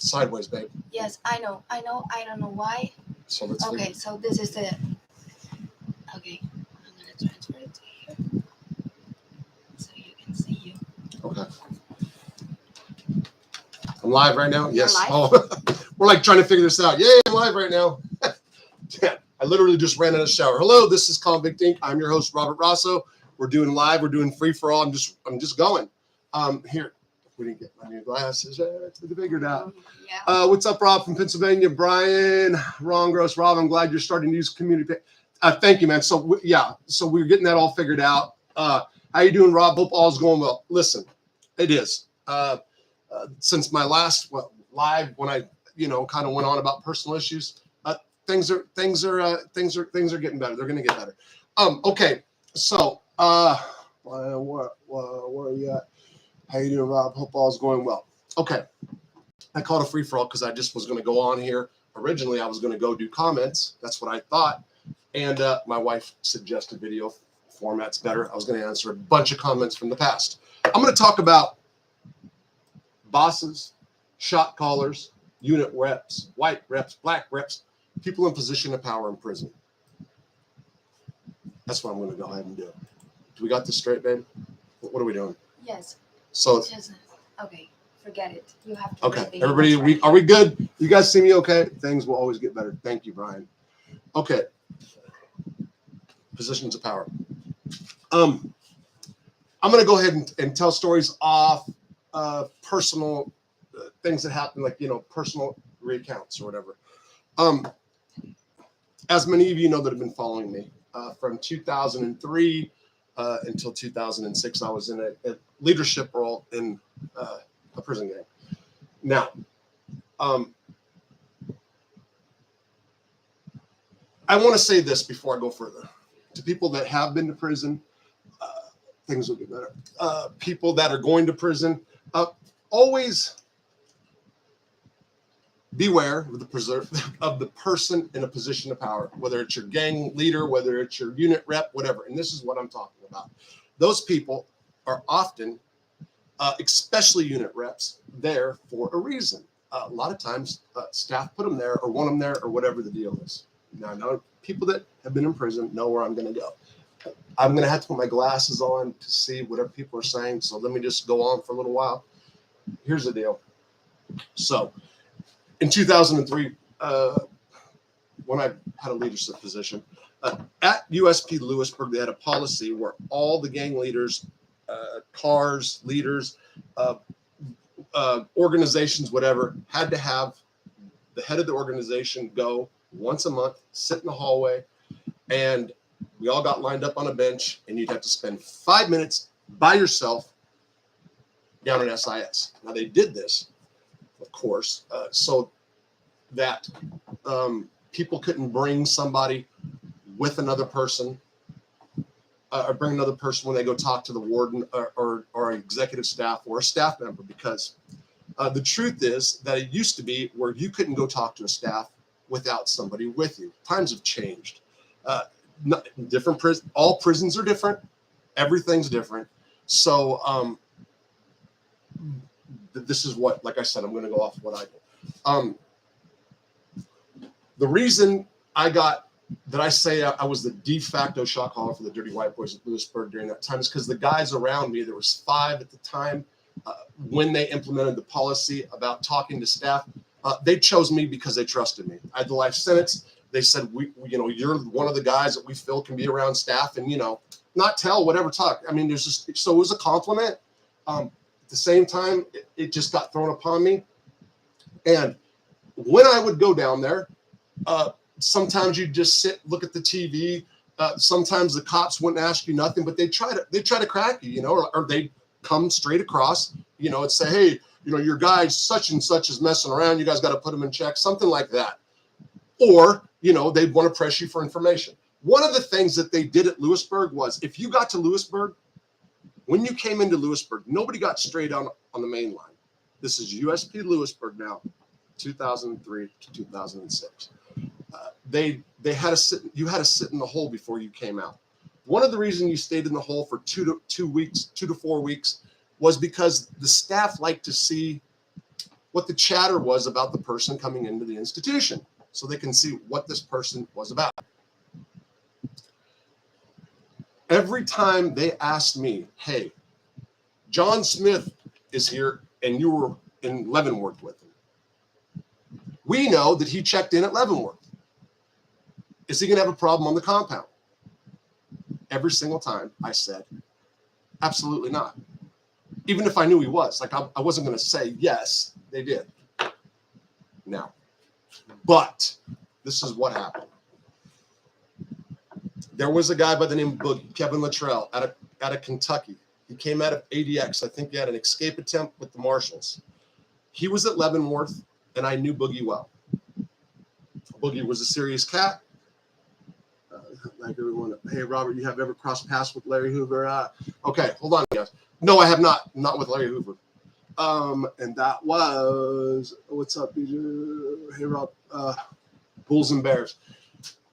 sideways, babe. Yes, I know. I don't know why. So let's okay, so this is the. Okay, I'm gonna transfer it to here so you can see you. Okay. I'm live right now. Yes. Live? Oh, we're like trying to figure this out. Yay, I'm live right now. Yeah, I literally just ran out of the shower. Hello, this is Convict Inc. I'm your host, Robert Rosso. We're doing live. We're doing free for all. I'm just going. Here. We didn't get my new glasses. We figured it out. Yeah. What's up, Rob from Pennsylvania? Brian, Ron Gross. Rob, I'm glad you're starting to use community. Thank you, man. So so we're getting that all figured out. How you doing, Rob? Hope all's going well. Listen, it is. Since my last live, when I kind of went on about personal issues, things are getting better. They're going to get better. Okay. So where are you at? How you doing, Rob? Hope all's going well. Okay. I called a free-for-all because I just was going to go on here. Originally, I was going to go do comments. That's what I thought. And my wife suggested video format's better. I was going to answer a bunch of comments from the past. I'm going to talk about bosses, shot callers, unit reps, white reps, black reps, people in position of power in prison. That's what I'm going to go ahead and do. Do we got this straight, babe? What are we doing? Yes. So okay, forget it. You have to. Okay, everybody, are we good? You guys see me okay? Things will always get better. Thank you, Brian. Okay. Positions of power. I'm going to go ahead and tell stories off personal things that happen, like personal recounts or whatever. As many of you know that have been following me, from 2003 until 2006, I was in a leadership role in a prison gang. Now, I want to say this before I go further. To people that have been to prison, things will get better. People that are going to prison, always beware of the person in a position of power, whether it's your gang leader, whether it's your unit rep, whatever. And this is what I'm talking about. Those people are often, especially unit reps, there for a reason. A lot of times, staff put them there or want them there or whatever the deal is. Now, I know people that have been in prison know where I'm going to go. I'm going to have to put my glasses on to see whatever people are saying. So let me just go on for a little while. Here's the deal. So in 2003, when I had a leadership position, at USP Lewisburg, they had a policy where all the gang leaders, cars, leaders, organizations, whatever, had to have the head of the organization go once a month, sit in the hallway, and we all got lined up on a bench, and you'd have to spend 5 minutes by yourself down in SIS. Now, they did this, of course, so that people couldn't bring somebody with another person or bring another person when they go talk to the warden or executive staff or a staff member, because the truth is that it used to be where you couldn't go talk to a staff without somebody with you. Times have changed. Different prison, all prisons are different. Everything's different. So this is what, like I said, I'm going to go off what I do. The reason I say I was the de facto shot caller for the Dirty White Boys at Lewisburg during that time is because the guys around me, there was 5 at the time, when they implemented the policy about talking to staff, they chose me because they trusted me. I had the life sentence. They said, you're one of the guys that we feel can be around staff and, not tell, whatever, talk. I mean, so it was a compliment. At the same time, it just got thrown upon me. And when I would go down there, sometimes you'd just sit, look at the TV. Sometimes the cops wouldn't ask you nothing, but they try to crack you, or they come straight across, and say, hey, your guy such and such is messing around. You guys got to put him in check, something like that. Or, they'd want to press you for information. One of the things that they did at Lewisburg was if you got to Lewisburg, when you came into Lewisburg, nobody got straight on the main line. This is USP Lewisburg now, 2003 to 2006. They had to sit. You had to sit in the hole before you came out. One of the reasons you stayed in the hole for 2 to 4 weeks, was because the staff liked to see what the chatter was about the person coming into the institution, so they can see what this person was about. Every time they asked me, hey, John Smith is here and you were in Leavenworth with him, we know that he checked in at Leavenworth. Is he going to have a problem on the compound? Every single time I said, absolutely not. Even if I knew he was, like I wasn't going to say, yes, they did. Now, but this is what happened. There was a guy by the name of Boogie, Kevin Luttrell, out of Kentucky. He came out of ADX. I think he had an escape attempt with the Marshals. He was at Leavenworth, and I knew Boogie well. Boogie was a serious cat. Like everyone, hey, Robert, you have ever crossed paths with Larry Hoover? Okay, hold on, guys. No, I have not. Not with Larry Hoover. And that was, what's up, BJ? Hey, Rob. Bulls and Bears.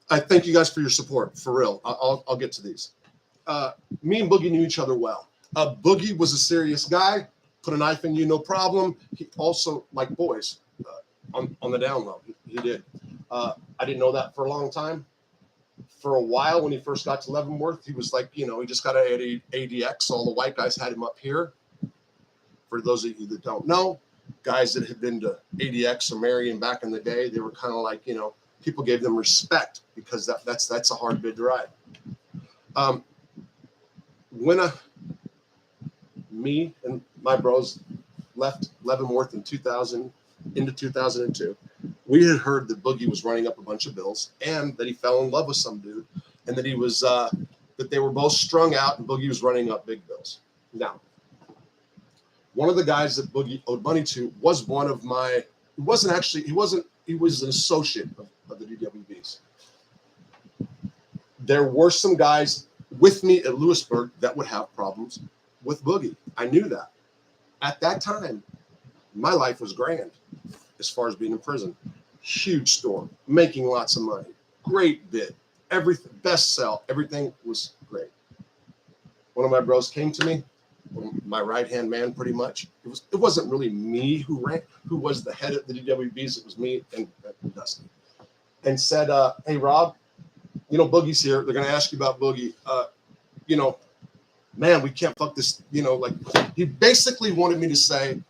I thank you guys for your support, for real. I'll get to these. Me and Boogie knew each other well. Boogie was a serious guy, put a knife in you, no problem. He also liked boys on the down low. He did. I didn't know that for a long time. For a while, when he first got to Leavenworth, he was like, he just got out of ADX. All the white guys had him up here. For those of you that don't know, guys that had been to ADX or Marion back in the day, they were kind of like, people gave them respect because that's a hard bid to ride. When me and my bros left Leavenworth in 2002, we had heard that Boogie was running up a bunch of bills and that he fell in love with some dude, and that he was that they were both strung out and Boogie was running up big bills. Now, one of the guys that Boogie owed money to was one of my. He was an associate of the DWBs. There were some guys with me at Lewisburg that would have problems with Boogie. I knew that. At that time, my life was grand as far as being in prison. Huge store, making lots of money, great bid, everything, best sell, everything was great. One of my bros came to me, my right-hand man pretty much. It wasn't really me who was the head of the DWBs, it was me and Dusty. And said, hey, Rob, Boogie's here. They're going to ask you about Boogie. Man, we can't fuck this. He basically wanted me to say,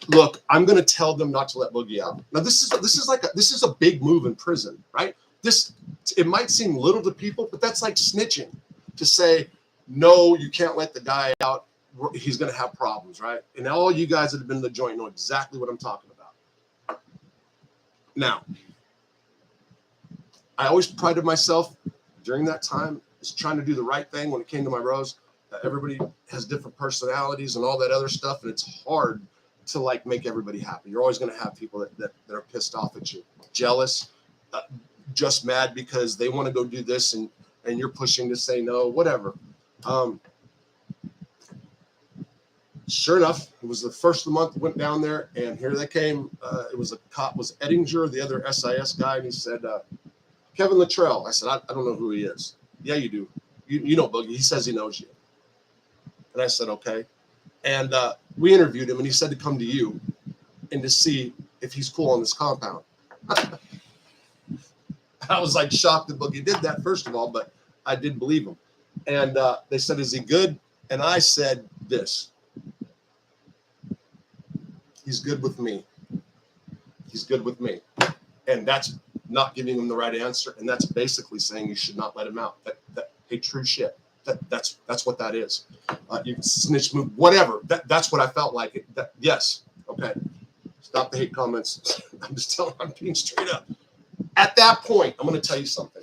look, I'm going to tell them not to let Boogie out. Now, this is a big move in prison, right? It might seem little to people, but that's like snitching to say, no, you can't let the guy out. He's going to have problems, right? And all you guys that have been in the joint know exactly what I'm talking about. Now, I always prided myself during that time is trying to do the right thing when it came to my bros. Everybody has different personalities and all that other stuff, and it's hard to make everybody happy. You're always going to have people that are pissed off at you, jealous, just mad because they want to go do this and you're pushing to say no, whatever. Sure enough, it was the first of the month. Went down there, and here they came. It was a cop, was Ettinger, the other SIS guy, and he said, Kevin Luttrell. I said, I don't know who he is. Yeah, you do. You know Boogie. He says he knows you. And I said, okay. And we interviewed him, and he said to come to you and to see if he's cool on this compound. I was shocked that Boogie did that, first of all, but I did believe him. And they said, is he good? And I said this. He's good with me. He's good with me. And that's not giving him the right answer. And that's basically saying you should not let him out. That hey, true shit. That's what that is. You can snitch, move, whatever. That's what I felt like. Yes. Okay. Stop the hate comments. I'm being straight up. At that point, I'm going to tell you something.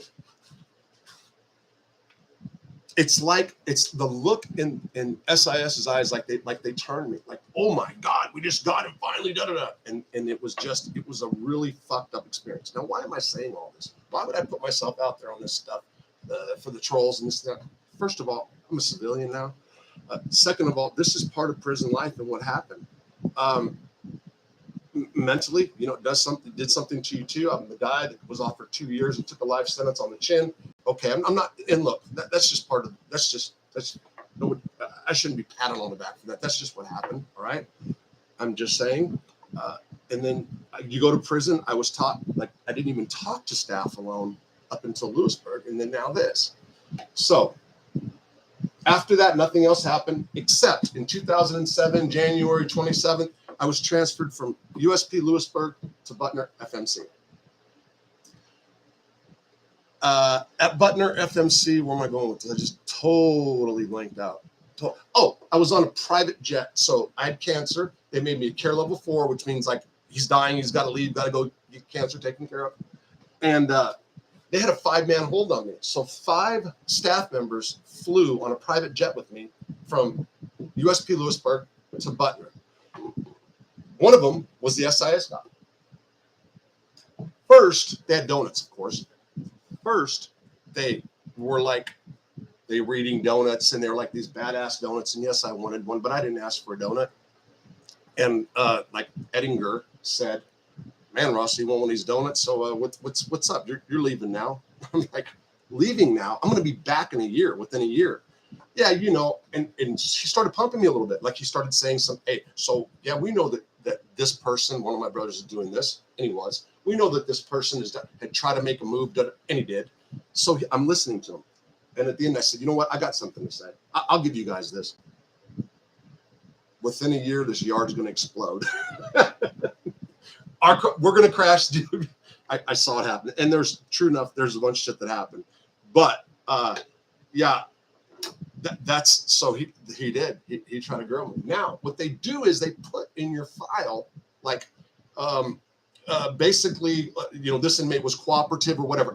It's the look in SIS's eyes, like they turned me, oh my God, we just got him finally, and it was a really fucked up experience. Now, why am I saying all this? Why would I put myself out there on this stuff for the trolls and this stuff? First of all, I'm a civilian now. Second of all, this is part of prison life and what happened. Mentally, did something to you too. I'm the guy that was offered 2 years and took a life sentence on the chin. Okay, I'm not. And look, that's just part of. I shouldn't be patted on the back for that. That's just what happened. All right. I'm just saying. And then you go to prison. I was taught, like, I didn't even talk to staff alone up until Lewisburg, and then now this. So after that, nothing else happened, except in 2007, January 27th, I was transferred from USP Lewisburg to Butner FMC. At Butner FMC, where am I going with this? I just totally blanked out. Oh, I was on a private jet. So I had cancer. They made me a care level 4, which means like he's dying. He's got to leave, got to go get cancer taken care of. And they had a 5-man hold on me. So 5 staff members flew on a private jet with me from USP Lewisburg to Butner. One of them was the SIS guy. First, they had donuts, of course. First, they were eating donuts, and they were like these badass donuts. And yes, I wanted one, but I didn't ask for a donut. And like Ettinger said, "Man, Ross, you want one of these donuts? So what's up? You're leaving now." I'm like, "Leaving now? I'm going to be back in a year. Within a year." Yeah, you know. And she started pumping me a little bit. Like he started saying hey, so yeah, we know that this person, one of my brothers, is doing this, and he was. We know that this person had tried to make a move, and he did. So I'm listening to him. And at the end, I said, "You know what? I got something to say. I'll give you guys this. Within a year, this yard's going to explode. We're going to crash, dude." I saw it happen. And there's true enough, there's a bunch of shit that happened. But yeah, that's so he did. He tried to grill me. Now, what they do is they put in your file, like, basically, you know, this inmate was cooperative or whatever.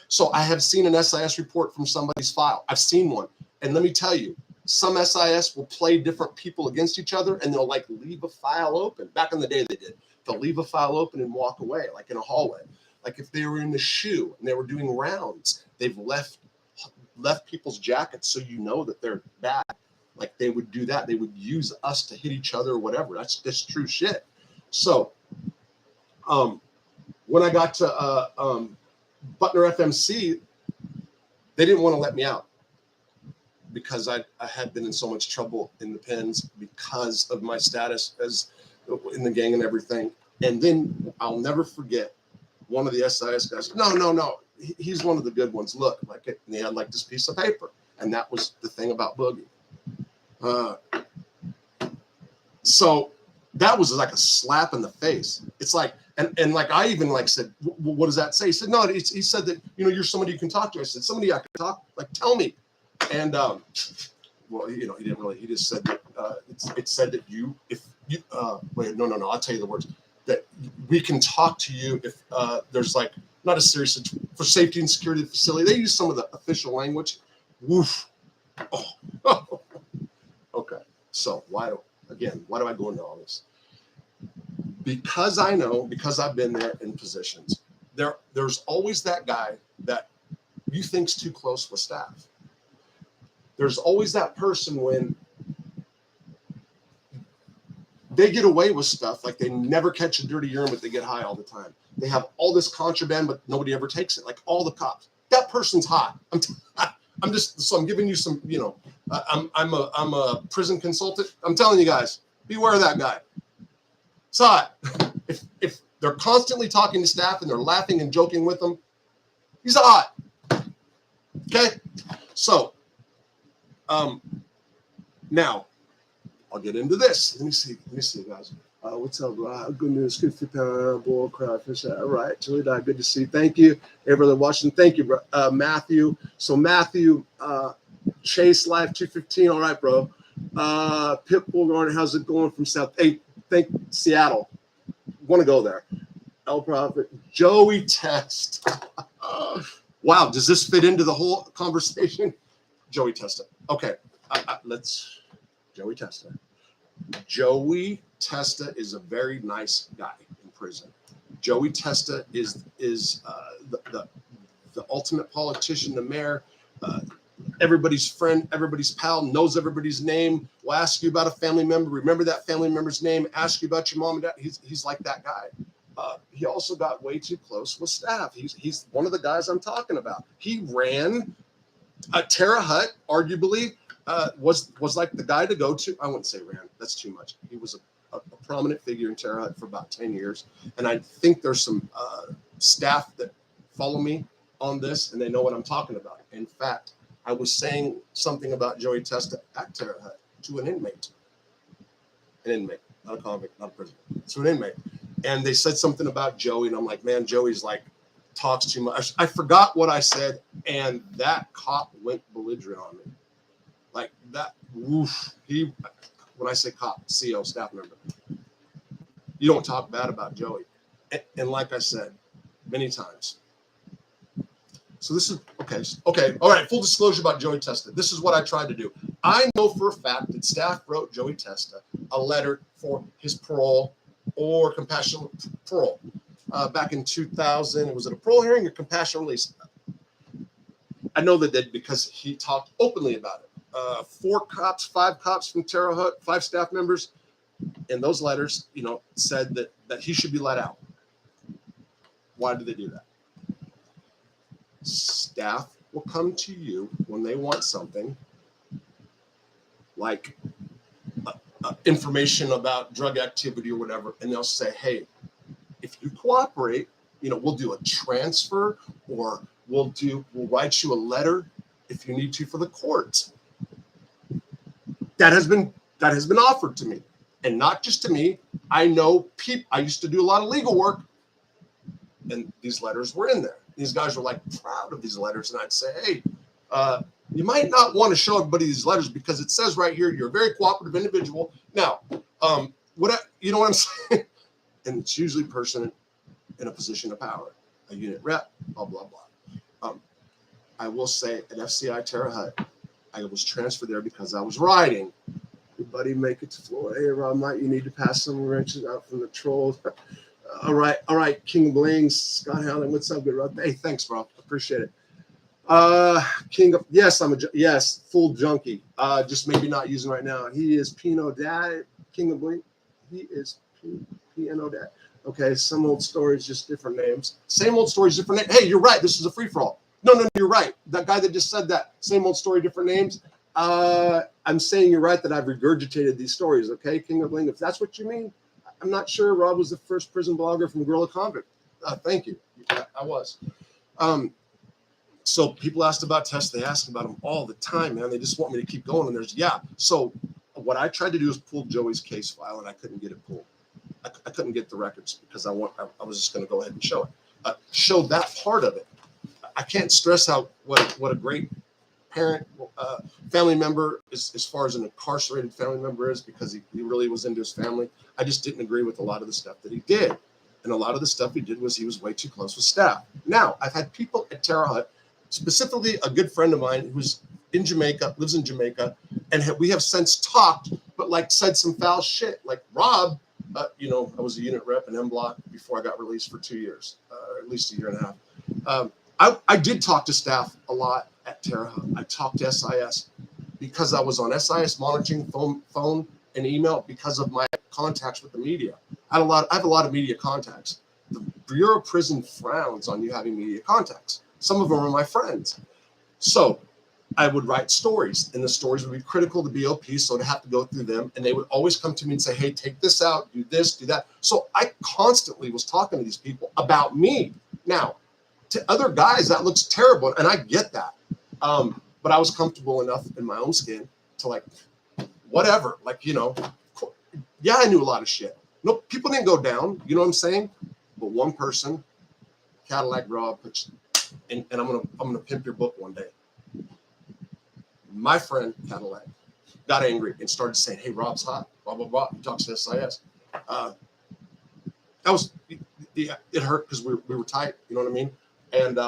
So I have seen an SIS report from somebody's file. I've seen one. And let me tell you, some SIS will play different people against each other, and they'll like leave a file open. Back in the day, they did. They'll leave a file open and walk away, like in a hallway. Like if they were in the shoe and they were doing rounds, they've left people's jackets so you know that they're bad. Like they would do that. They would use us to hit each other or whatever. That's true shit. So when I got to Butner FMC, they didn't want to let me out because I had been in so much trouble in the pens because of my status as in the gang and everything. And then I'll never forget one of the SIS guys. No. He's one of the good ones. Look, like it, and he had like this piece of paper. And that was the thing about Boogie. So that was like a slap in the face. It's like, and like I even like said, what does that say? He said, no, he said that, you know, you're somebody you can talk to. I said, somebody I can talk, like tell me. And well, you know, he didn't really, he just said that it said that wait, no, I'll tell you the words, that we can talk to you if there's like not a serious for safety and security of the facility. They use some of the official language. Woof. Oh. Okay. So why do I go into all this? Because I know, because I've been there in positions, there's always that guy that you think's too close with staff. There's always that person when they get away with stuff, like they never catch a dirty urine, but they get high all the time. They have all this contraband, but nobody ever takes it. Like all the cops. That person's hot. I'm giving you some, you know, I'm a prison consultant. I'm telling you guys, beware of that guy. It's hot. If they're constantly talking to staff and they're laughing and joking with them, he's hot. Okay. So, now I'll get into this. Let me see, guys. What's up, bro? Good news. 50 pound bull crawfish. All right, Julie, good to see you. Thank you, everyone watching. Thank you, bro. Matthew. So Matthew, Chase Life 215. All right, bro. Pitbull Garden, how's it going from South? Hey, Seattle. Want to go there? El Prophet, Joey Test. Wow, does this fit into the whole conversation? Joey Testa. Okay, let's. Joey Testa. Joey Testa is a very nice guy in prison. Joey Testa is the ultimate politician, the mayor, everybody's friend, everybody's pal, knows everybody's name, will ask you about a family member, remember that family member's name, ask you about your mom and dad. He's like that guy. He also got way too close with staff. He's one of the guys I'm talking about. He ran Terre Haute, arguably, was like the guy to go to. I wouldn't say ran. That's too much. He was a prominent figure in Terre Haute for about 10 years. And I think there's some staff that follow me on this and they know what I'm talking about. In fact, I was saying something about Joey Testa at Terre Haute to an inmate, not a convict, not a prisoner, to an inmate. And they said something about Joey. And I'm like, man, Joey's like, talks too much. I forgot what I said. And that cop went belligerent on me. Like that, woof, when I say cop, CO, staff member, you don't talk bad about Joey. And like I said, many times. So this is, okay. All right, full disclosure about Joey Testa. This is what I tried to do. I know for a fact that staff wrote Joey Testa a letter for his parole or compassionate parole. Back in 2000, was it a parole hearing or compassionate release? I know they did because he talked openly about it. 5 cops from Terre Haute, 5 staff members, and those letters, said that he should be let out. Why did they do that? Staff will come to you when they want something, like information about drug activity or whatever, and they'll say, hey, if you cooperate, we'll do a transfer, or we'll write you a letter if you need to for the court. That has been offered to me, and not just to me. I know people. I used to do a lot of legal work, and these letters were in there. These guys were like proud of these letters, and I'd say, hey, you might not want to show everybody these letters because it says right here you're a very cooperative individual. Now, you know what I'm saying? And it's usually a person in a position of power, a unit rep, blah blah blah. I will say at FCI Terre Haute, I was transferred there because I was riding. Everybody make it to Florida. Hey, Rob, you need to pass some wrenches out from the trolls. All right, King of Blings, Scott Howland, what's up, good Rob? Hey, thanks, bro, appreciate it. King of, yes, full junkie. Just maybe not using right now. He is Pino Dad, King of Bling. He is Pino Dad. Okay, some old stories, just different names. Same old stories, different names. Hey, you're right. This is a free for all. No, you're right. That guy that just said that, same old story, different names. I'm saying you're right that I've regurgitated these stories. Okay, King of Bling. If that's what you mean, I'm not sure. Rob was the first prison blogger from Guerrilla Convict. Thank you. I was. So people asked about Testa. They ask about him all the time, man. They just want me to keep going. And So what I tried to do is pull Joey's case file, and I couldn't get it pulled. I couldn't get the records because I was just going to go ahead and show it. Show that part of it. I can't stress out what a great parent, family member, as far as an incarcerated family member is, because he really was into his family. I just didn't agree with a lot of the stuff that he did. And a lot of the stuff he did was he was way too close with staff. Now, I've had people at Terre Haute, specifically a good friend of mine who's in Jamaica, lives in Jamaica, and we have since talked, but said some foul shit. Like Rob, I was a unit rep in M Block before I got released for 2 years, at least a year and a half. I did talk to staff a lot at Terre Haute. I talked to SIS because I was on SIS monitoring phone and email because of my contacts with the media. I have a lot of media contacts. The Bureau of Prison frowns on you having media contacts. Some of them are my friends. So I would write stories, and the stories would be critical to BOP, so I'd have to go through them. And they would always come to me and say, hey, take this out, do this, do that. So I constantly was talking to these people about me. Now, to other guys, that looks terrible, and I get that. But I was comfortable enough in my own skin to whatever, I knew a lot of shit. No, people didn't go down, you know what I'm saying? But one person, Cadillac Rob, and I'm gonna pimp your book one day. My friend Cadillac got angry and started saying, hey, Rob's hot, blah, blah, blah. He talks to SIS. It hurt because we were tight, you know what I mean? And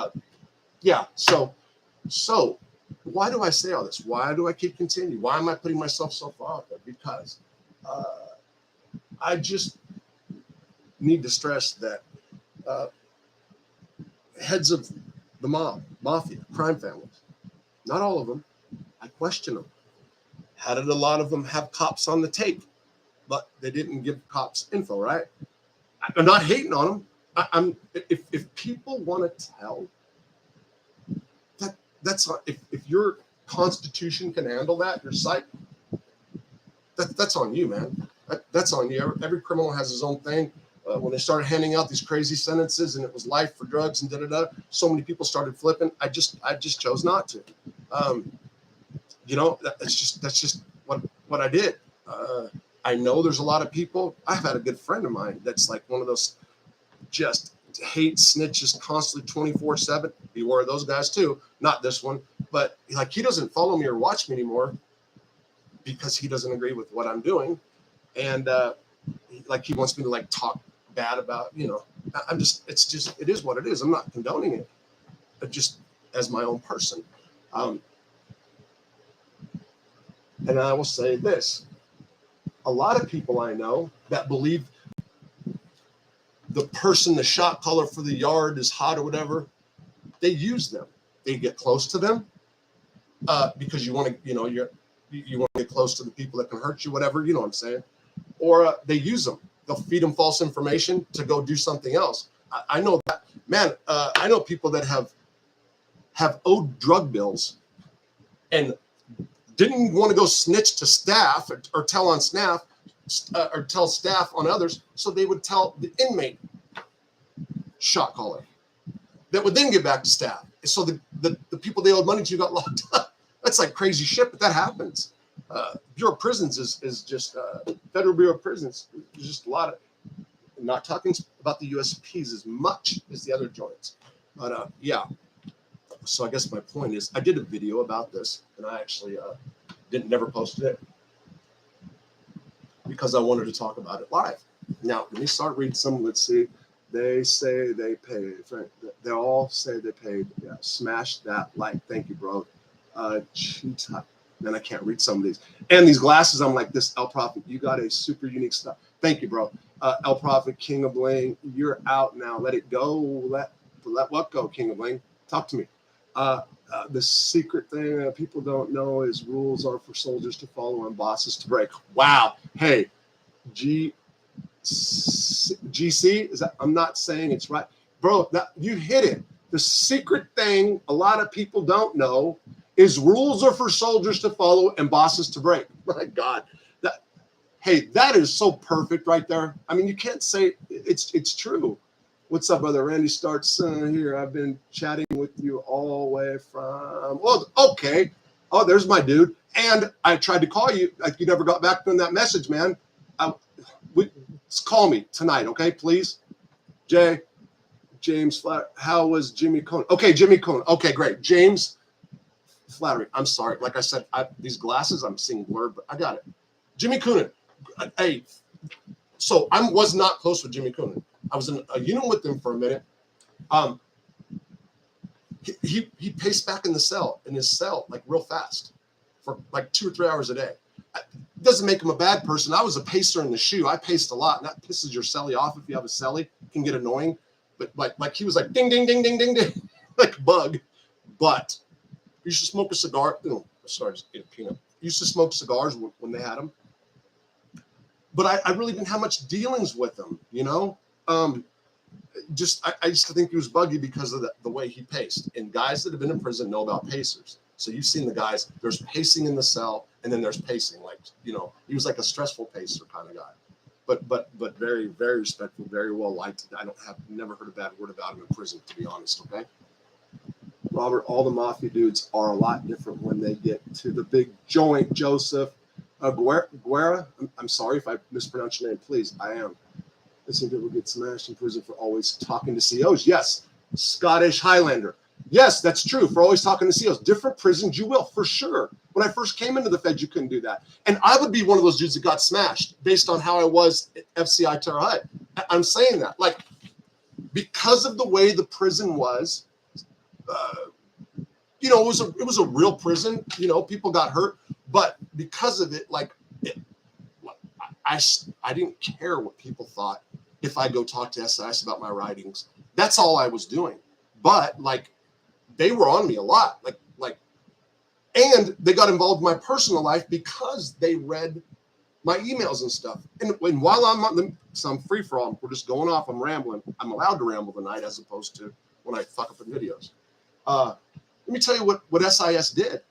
so why do I say all this? Why do I keep continuing? Why am I putting myself so far out there? Because I just need to stress that heads of the mafia, crime families, not all of them, I question them. How did a lot of them have cops on the tape, but they didn't give cops info, right? I'm not hating on them. If people want to tell, that's not, if your constitution can handle that, your psych, that's on you, man. That's on you. Every criminal has his own thing. When they started handing out these crazy sentences and it was life for drugs and da-da-da, so many people started flipping. I just chose not to. That's just what I did. I know there's a lot of people. I've had a good friend of mine that's like one of those just hate snitches constantly 24/7. Beware of those guys too. Not this one, but like he doesn't follow me or watch me anymore because he doesn't agree with what I'm doing, and like he wants me to like talk bad about. It is what it is. I'm not condoning it, but just as my own person. And I will say this: a lot of people I know that believe the person, the shot caller for the yard is hot or whatever, they use them. They get close to them because you want to, you want to get close to the people that can hurt you, whatever, you know what I'm saying? Or they use them. They'll feed them false information to go do something else. I know that, man. I know people that have owed drug bills and didn't want to go snitch to staff or tell on staff or tell staff on others, so they would tell the inmate shot caller that would then get back to staff. So the people they owed money to got locked up. That's like crazy shit, but that happens. Bureau of Prisons is just Federal Bureau of Prisons. There's just a lot of, not talking about the USPs as much as the other joints, but yeah. So I guess my point is, I did a video about this, and I actually never posted it because I wanted to talk about it live. Now, let me start reading some. Let's see. They say they paid. They all say they paid. Yeah, smash that like. Thank you, bro. Cheetah. Man, I can't read some of these. And these glasses, I'm like, this El Prophet, you got a super unique stuff. Thank you, bro. El Prophet, King of Bling, you're out now. Let it go. Let what go, King of Bling? Talk to me. The secret thing people don't know is rules are for soldiers to follow and bosses to break. Wow. Hey, GC, is that? I'm not saying it's right, bro. You hit it. The secret thing a lot of people don't know is rules are for soldiers to follow and bosses to break. My God, that is so perfect right there. I mean, you can't say it's true. What's up, brother? Randy starts here. I've been chatting with you all the way from. Well, okay. Oh, there's my dude. And I tried to call you. Like you never got back to that message, man. Call me tonight, okay, please. James Flat. How was Jimmy Conan? Okay, Jimmy Conan. Okay, great. James Flattery. I'm sorry. Like I said, these glasses, I'm seeing blurred, but I got it. Jimmy Conan. Hey, so I was not close with Jimmy Conan. I was in a unit with him for a minute. He paced back in his cell, like real fast for like 2 or 3 hours a day. It doesn't make him a bad person. I was a pacer in the shoe. I paced a lot, and that pisses your cellie off. If you have a cellie, it can get annoying. But like he was like ding, ding, ding, ding, ding, ding, like a bug. But you should smoke a cigar. Oh, sorry, just ate a peanut. You used to smoke cigars when they had them. But I really didn't have much dealings with him, you know? I used to think he was buggy because of the way he paced. And guys that have been in prison know about pacers. So you've seen the guys, there's pacing in the cell, and then there's pacing. Like, you know, he was like a stressful pacer kind of guy. But very, very respectful, very well liked. Never heard a bad word about him in prison, to be honest, okay? Robert, all the mafia dudes are a lot different when they get to the big joint. Joseph Guerra, I'm sorry if I mispronounced your name, please. I am. Listen, people get smashed in prison for always talking to COs. Yes. Scottish Highlander. Yes, that's true. For always talking to COs. Different prisons, you will, for sure. When I first came into the Fed, you couldn't do that. And I would be one of those dudes that got smashed based on how I was at FCI Terre Haute. I'm saying that. Like, because of the way the prison was, you know, it was a real prison. You know, people got hurt. But because of it, I didn't care what people thought if I go talk to SIS about my writings. That's all I was doing. But like, they were on me a lot. And they got involved in my personal life because they read my emails and stuff. And while I'm free for all, we're just going off. I'm rambling. I'm allowed to ramble tonight as opposed to when I fuck up in videos. Let me tell you what SIS did.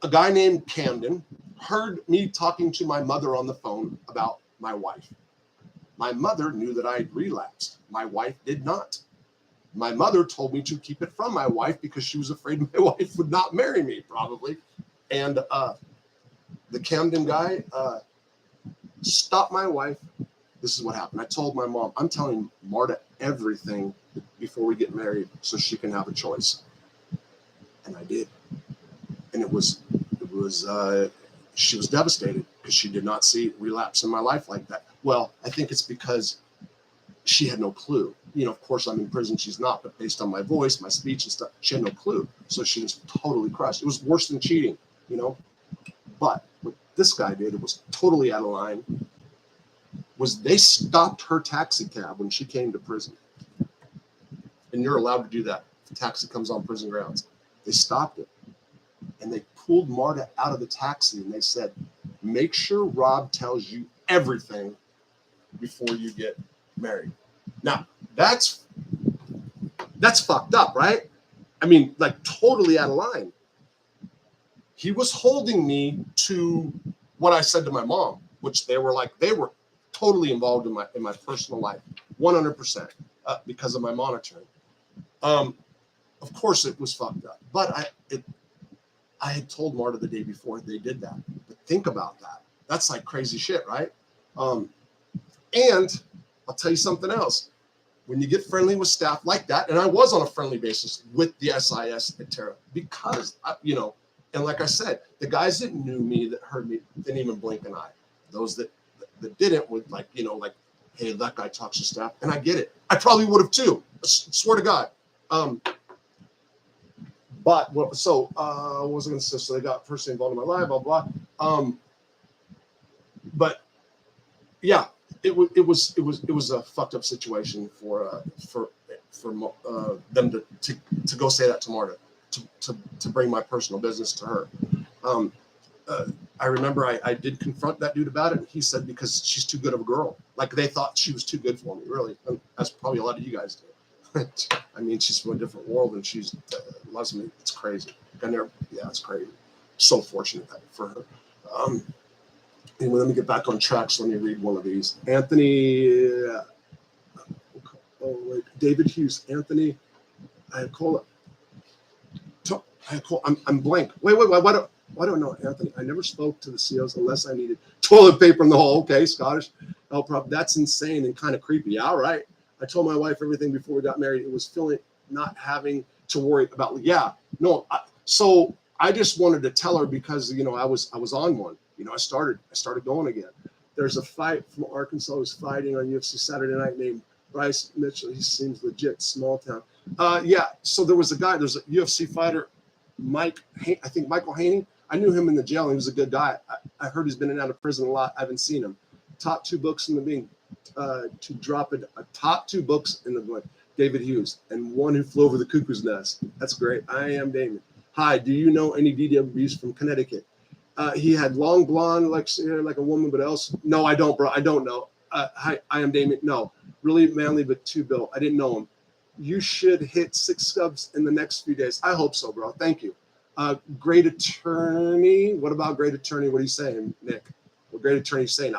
A guy named Camden heard me talking to my mother on the phone about my wife. My mother knew that I had relapsed. My wife did not. My mother told me to keep it from my wife because she was afraid my wife would not marry me, probably. And the Camden guy stopped my wife. This is what happened. I told my mom, I'm telling Marta everything before we get married so she can have a choice. And I did. And she was devastated because she did not see relapse in my life like that. Well, I think it's because she had no clue. You know, of course, I'm in prison. She's not. But based on my voice, my speech and stuff, she had no clue. So she was totally crushed. It was worse than cheating, you know. But what this guy did, it was totally out of line, was they stopped her taxi cab when she came to prison. And you're allowed to do that if the taxi comes on prison grounds. They stopped it. And they pulled Marta out of the taxi and they said, make sure Rob tells you everything before you get married. Now, that's fucked up, right? I mean, like totally out of line. He was holding me to what I said to my mom, which they were totally involved in my personal life, 100%, because of my monitoring. Of course, it was fucked up, but I had told Marta the day before they did that. But think about that. That's like crazy shit, right? And I'll tell you something else. When you get friendly with staff like that, and I was on a friendly basis with the SIS at Terra because, you know, and like I said, the guys that knew me, that heard me, didn't even blink an eye. Those that didn't would like, you know, like, hey, that guy talks to staff. And I get it. I probably would have too. I swear to God. But what was I going to say? So they got personally involved in my life, blah, blah. But yeah, it was a fucked up situation for them to go say that to Marta, to bring my personal business to her. I remember I did confront that dude about it. And he said, because she's too good of a girl. Like they thought she was too good for me, really. And that's probably a lot of you guys do. I mean, she's from a different world and she's loves me. It's crazy. It's crazy. So fortunate for her. Anyway, let me get back on track. So let me read one of these. Anthony, David Hughes. Anthony, I'm blank. Wait, why don't I know Anthony? I never spoke to the COs unless I needed toilet paper in the hole. Okay, Scottish. No problem. That's insane and kind of creepy. All right. I told my wife everything before we got married. It was feeling not having to worry about. So I just wanted to tell her because, you know, I was on one. You know, I started going again. There's a fight from Arkansas who's fighting on UFC Saturday night named Bryce Mitchell. He seems legit, small town. So there's a UFC fighter, I think Michael Haney. I knew him in the jail. He was a good guy. I heard he's been in and out of prison a lot. I haven't seen him. Top two books in the being. To drop top two books in the book, David Hughes, and one who flew over the cuckoo's nest. That's great. I am Damon. Hi, do you know any DWs from Connecticut? He had long blonde, like a woman, but else. No, I don't, bro. I don't know. Hi, I am Damon. No, really manly, but too built. I didn't know him. You should hit 6 subs in the next few days. I hope so, bro. Thank you. Great attorney. What about great attorney? What are you saying, Nick? What great attorney saying?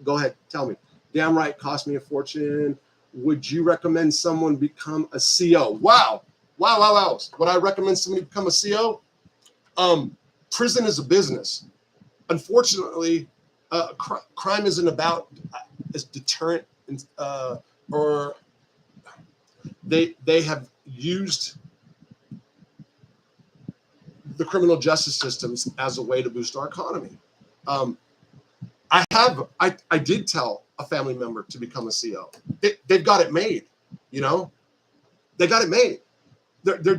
Go ahead, tell me. Damn right, cost me a fortune. Would you recommend someone become a CO? Wow. Would I recommend somebody become a CO? Prison is a business. Unfortunately, crime isn't about as deterrent, or they have used the criminal justice systems as a way to boost our economy. I did tell a family member to become a CO. They've got it made, you know. They got it made. They're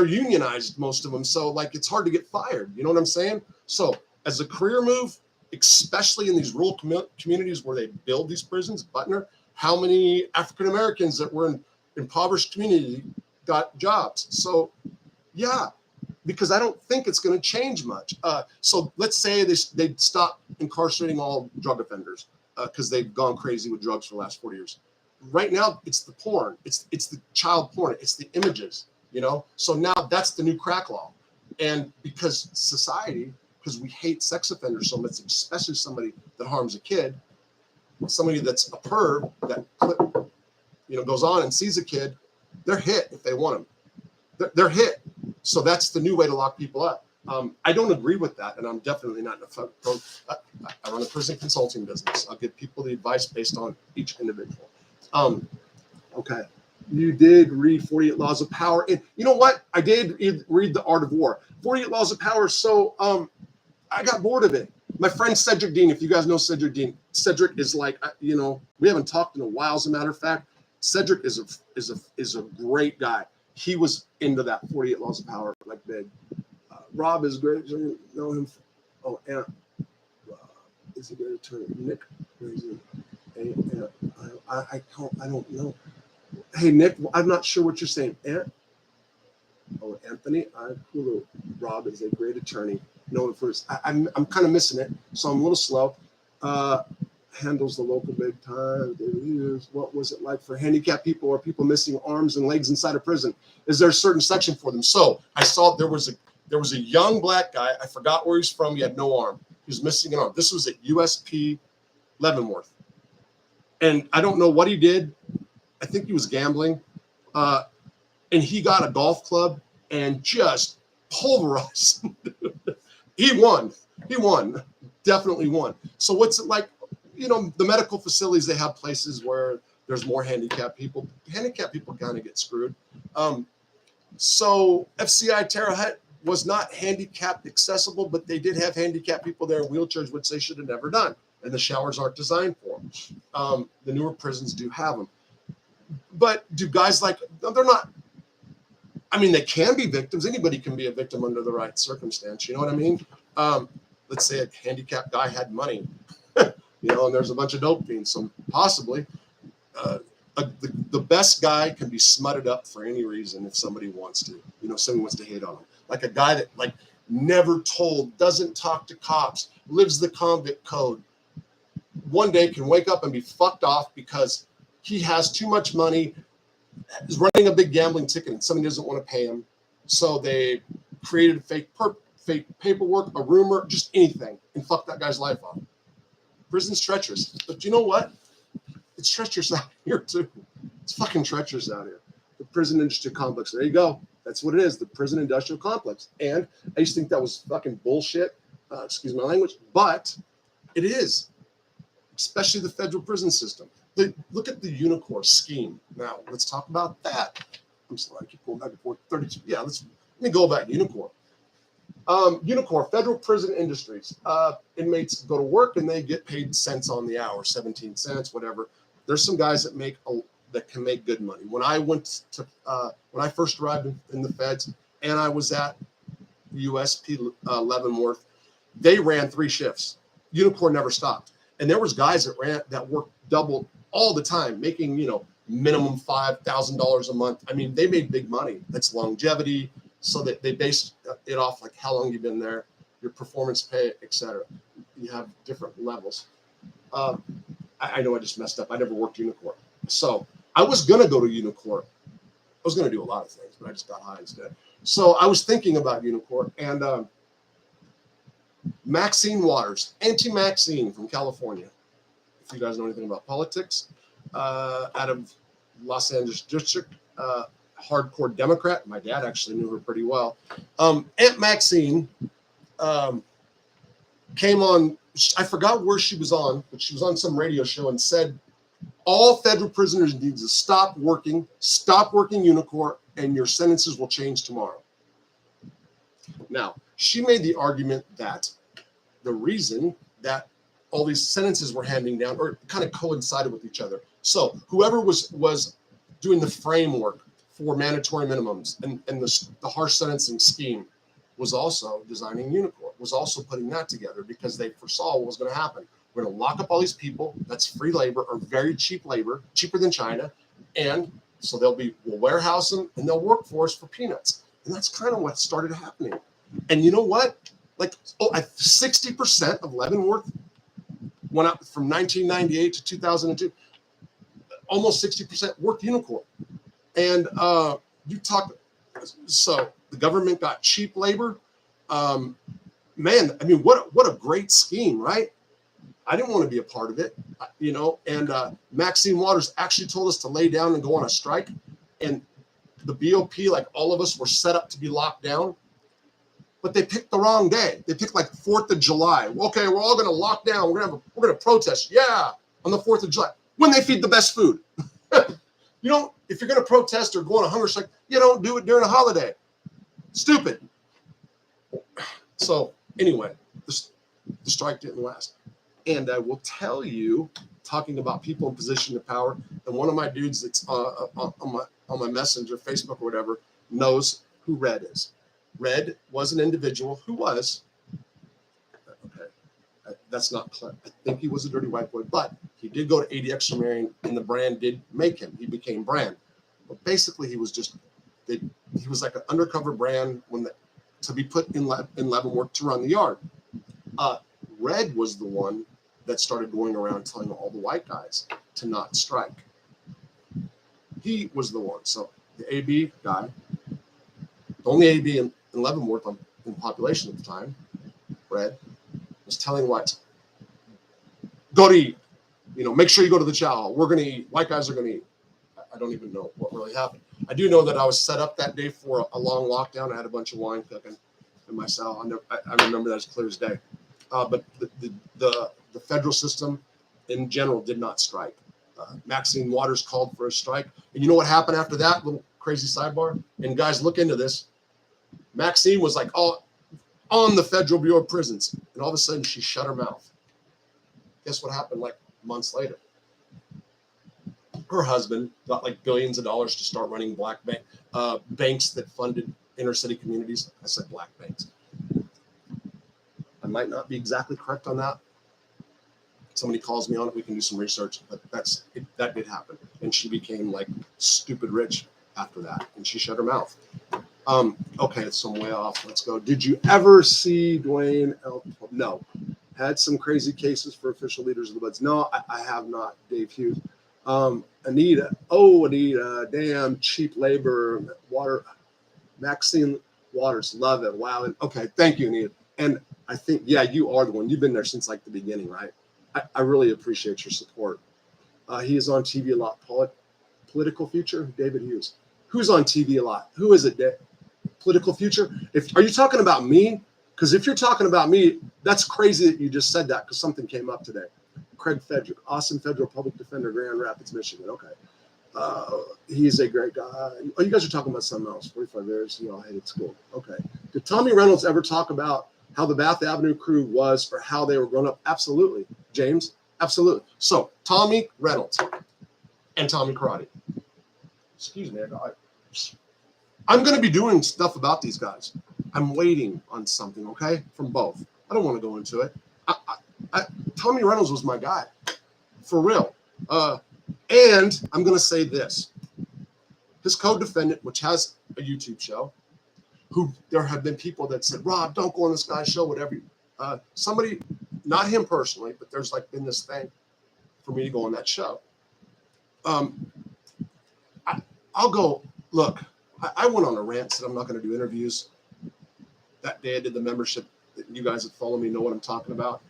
unionized, most of them. So like it's hard to get fired. You know what I'm saying? So as a career move, especially in these rural communities where they build these prisons, Butner, how many African Americans that were in impoverished community got jobs? So yeah. Because I don't think it's going to change much. So let's say they'd stop incarcerating all drug offenders because they've gone crazy with drugs for the last 40 years. Right now, it's the porn. It's the child porn. It's the images, you know. So now that's the new crack law. And because society, because we hate sex offenders so much, especially somebody that harms a kid, somebody that's a perv that goes on and sees a kid, they're hit if they want them. They're hit. So that's the new way to lock people up. I don't agree with that, and I'm definitely not I run a prison consulting business. I'll give people the advice based on each individual. Okay. You did read 48 Laws of Power. And you know what? I did read The Art of War. 48 Laws of Power. So I got bored of it. My friend Cedric Dean, if you guys know Cedric Dean, Cedric is like, we haven't talked in a while, as a matter of fact. Cedric is a great guy. He was into that 48 Laws of Power like big. Rob is great. You know him. Oh, and is he going to turn Nick? Where is he? I don't know. Hey, Nick, I'm not sure what you're saying. Anthony, Rob is a great attorney. Known for his, I'm kind of missing it, so I'm a little slow. Handles the local big time. What was it like for handicapped people or people missing arms and legs inside a prison? Is there a certain section for them? So I saw there was a young black guy. I forgot where he's from. He had no arm. He was missing an arm. This was at USP Leavenworth, and I don't know what he did. I think he was gambling, and he got a golf club and just pulverized. He won. Definitely won. So what's it like? The medical facilities, they have places where there's more handicapped people. Handicapped people kind of get screwed. So FCI Terre Haute was not handicapped accessible, but they did have handicapped people there in wheelchairs, which they should have never done. And the showers aren't designed for them. The newer prisons do have them. But do guys they're not, they can be victims. Anybody can be a victim under the right circumstance. You know what I mean? Let's say a handicapped guy had money, and there's a bunch of dope fiends. So possibly the best guy can be smutted up for any reason if somebody wants to. Somebody wants to hate on him. Like a guy that never told, doesn't talk to cops, lives the convict code. One day can wake up and be fucked off because he has too much money, is running a big gambling ticket, and somebody doesn't want to pay him. So they created a fake paperwork, a rumor, just anything, and fuck that guy's life up. Prison's treacherous. But you know what? It's treacherous out here, too. It's fucking treacherous out here. The prison industrial complex. There you go. That's what it is, the prison industrial complex. And I used to think that was fucking bullshit. Excuse my language. But it is, especially the federal prison system. Look at the Unicor scheme. Now, let's talk about that. I'm sorry, I keep going back and forth. 32. Yeah, let me go back to Unicor. Unicor, Federal Prison Industries. Inmates go to work and they get paid cents on the hour, 17 cents, whatever. There's some guys that can make good money. When I first arrived in the feds and I was at USP Leavenworth, they ran 3 shifts. Unicor never stopped. And there was guys that worked double all the time, making, minimum $5,000 a month. They made big money. That's longevity. So that they based it off how long you've been there, your performance pay, etc. You have different levels. I know I just messed up. I never worked Unicor. So I was going to go to Unicor. I was going to do a lot of things, but I just got high instead. So I was thinking about Unicor, and Maxine Waters, Auntie Maxine from California. If you guys know anything about politics, out of Los Angeles District, hardcore Democrat. My dad actually knew her pretty well. Aunt Maxine came on, I forgot where she was on, but she was on some radio show and said, all federal prisoners need to stop working Unicor, and your sentences will change tomorrow. Now, she made the argument that the reason that all these sentences were handing down or kind of coincided with each other. So whoever was doing the framework for mandatory minimums and the harsh sentencing scheme was also designing Unicor, was also putting that together because they foresaw what was going to happen. We're going to lock up all these people. That's free labor or very cheap labor, cheaper than China. And so we'll warehouse them and they'll work for us for peanuts. And that's kind of what started happening. And you know what? 60% of Leavenworth went up from 1998 to 2002. Almost 60% worked Unicor. And you talk So the government got cheap labor. Man, I mean, what a great scheme, right? I didn't want to be a part of it, you know. And Maxine Waters actually told us to lay down and go on a strike. And the BOP, like all of us, were set up to be locked down. But they picked the wrong day. They picked like 4th of July. Okay, we're all going to lock down. We're going to protest. Yeah, on the 4th of July when they feed the best food. You don't, if you're going to protest or go on a hunger strike, you don't do it during a holiday. Stupid. So anyway, the strike didn't last. And I will tell you, talking about people in position of power, and one of my dudes that's on my Messenger, Facebook or whatever, knows who Red is. Red was an individual who was, okay, that's not clear. I think he was a dirty white boy, but he did go to 80 Extra Marine, and the brand did make him. He became brand. But basically, he was just, he was like an undercover brand to be put in Leavenworth to run the yard. Red was the one that started going around telling all the white guys to not strike. He was the one. So the AB guy, the only AB in Leavenworth in population at the time, Red, was telling whites, go to eat. You know, make sure you go to the chow hall. We're going to eat. White guys are going to eat. I don't even know what really happened. I do know that I was set up that day for a long lockdown. I had a bunch of wine cooking in my cell. I remember that as clear as day. But the federal system in general did not strike. Maxine Waters called for a strike. And you know what happened after that? Little crazy sidebar. And guys, look into this. Maxine was like all on the Federal Bureau of Prisons. And all of a sudden she shut her mouth. Guess what happened like months later? Her husband got like billions of dollars to start running black banks that funded inner city communities. I said black banks. I might not be exactly correct on that. Somebody calls me on it, we can do some research, but that did happen. And she became like stupid rich after that, and she shut her mouth. Okay, it's some way off. Let's go. Did you ever see Dwayne? No. Had some crazy cases for official leaders of the Buds. No, I have not. Dave Hughes. Anita. Oh, Anita. Damn, cheap labor. Water. Maxine Waters. Love it. Wow. Okay, thank you, Anita. And I think, yeah, you are the one. You've been there since like the beginning, right? I really appreciate your support. He is on TV a lot. Political Future, David Hughes. Who's on TV a lot? Who is it? Political Future? Are you talking about me? Because if you're talking about me, that's crazy that you just said that because something came up today. Craig Fedrick, awesome federal public defender, Grand Rapids, Michigan. Okay. He's a great guy. Oh, you guys are talking about something else. 45 years, you all hated school. Okay. Did Tommy Reynolds ever talk about how the Bath Avenue crew was or how they were grown up? Absolutely. James, absolutely. So Tommy Reynolds and Tommy Karate. Excuse me. I'm going to be doing stuff about these guys. I'm waiting on something, okay, from both. I don't want to go into it. Tommy Reynolds was my guy, for real. And I'm going to say this. His co-defendant, which has a YouTube show, who there have been people that said, Rob, don't go on this guy's show, whatever. Somebody, not him personally, but there's like been this thing for me to go on that show. I'll go, look, I went on a rant, said I'm not going to do interviews. That day I did the membership. You guys that follow me know what I'm talking about.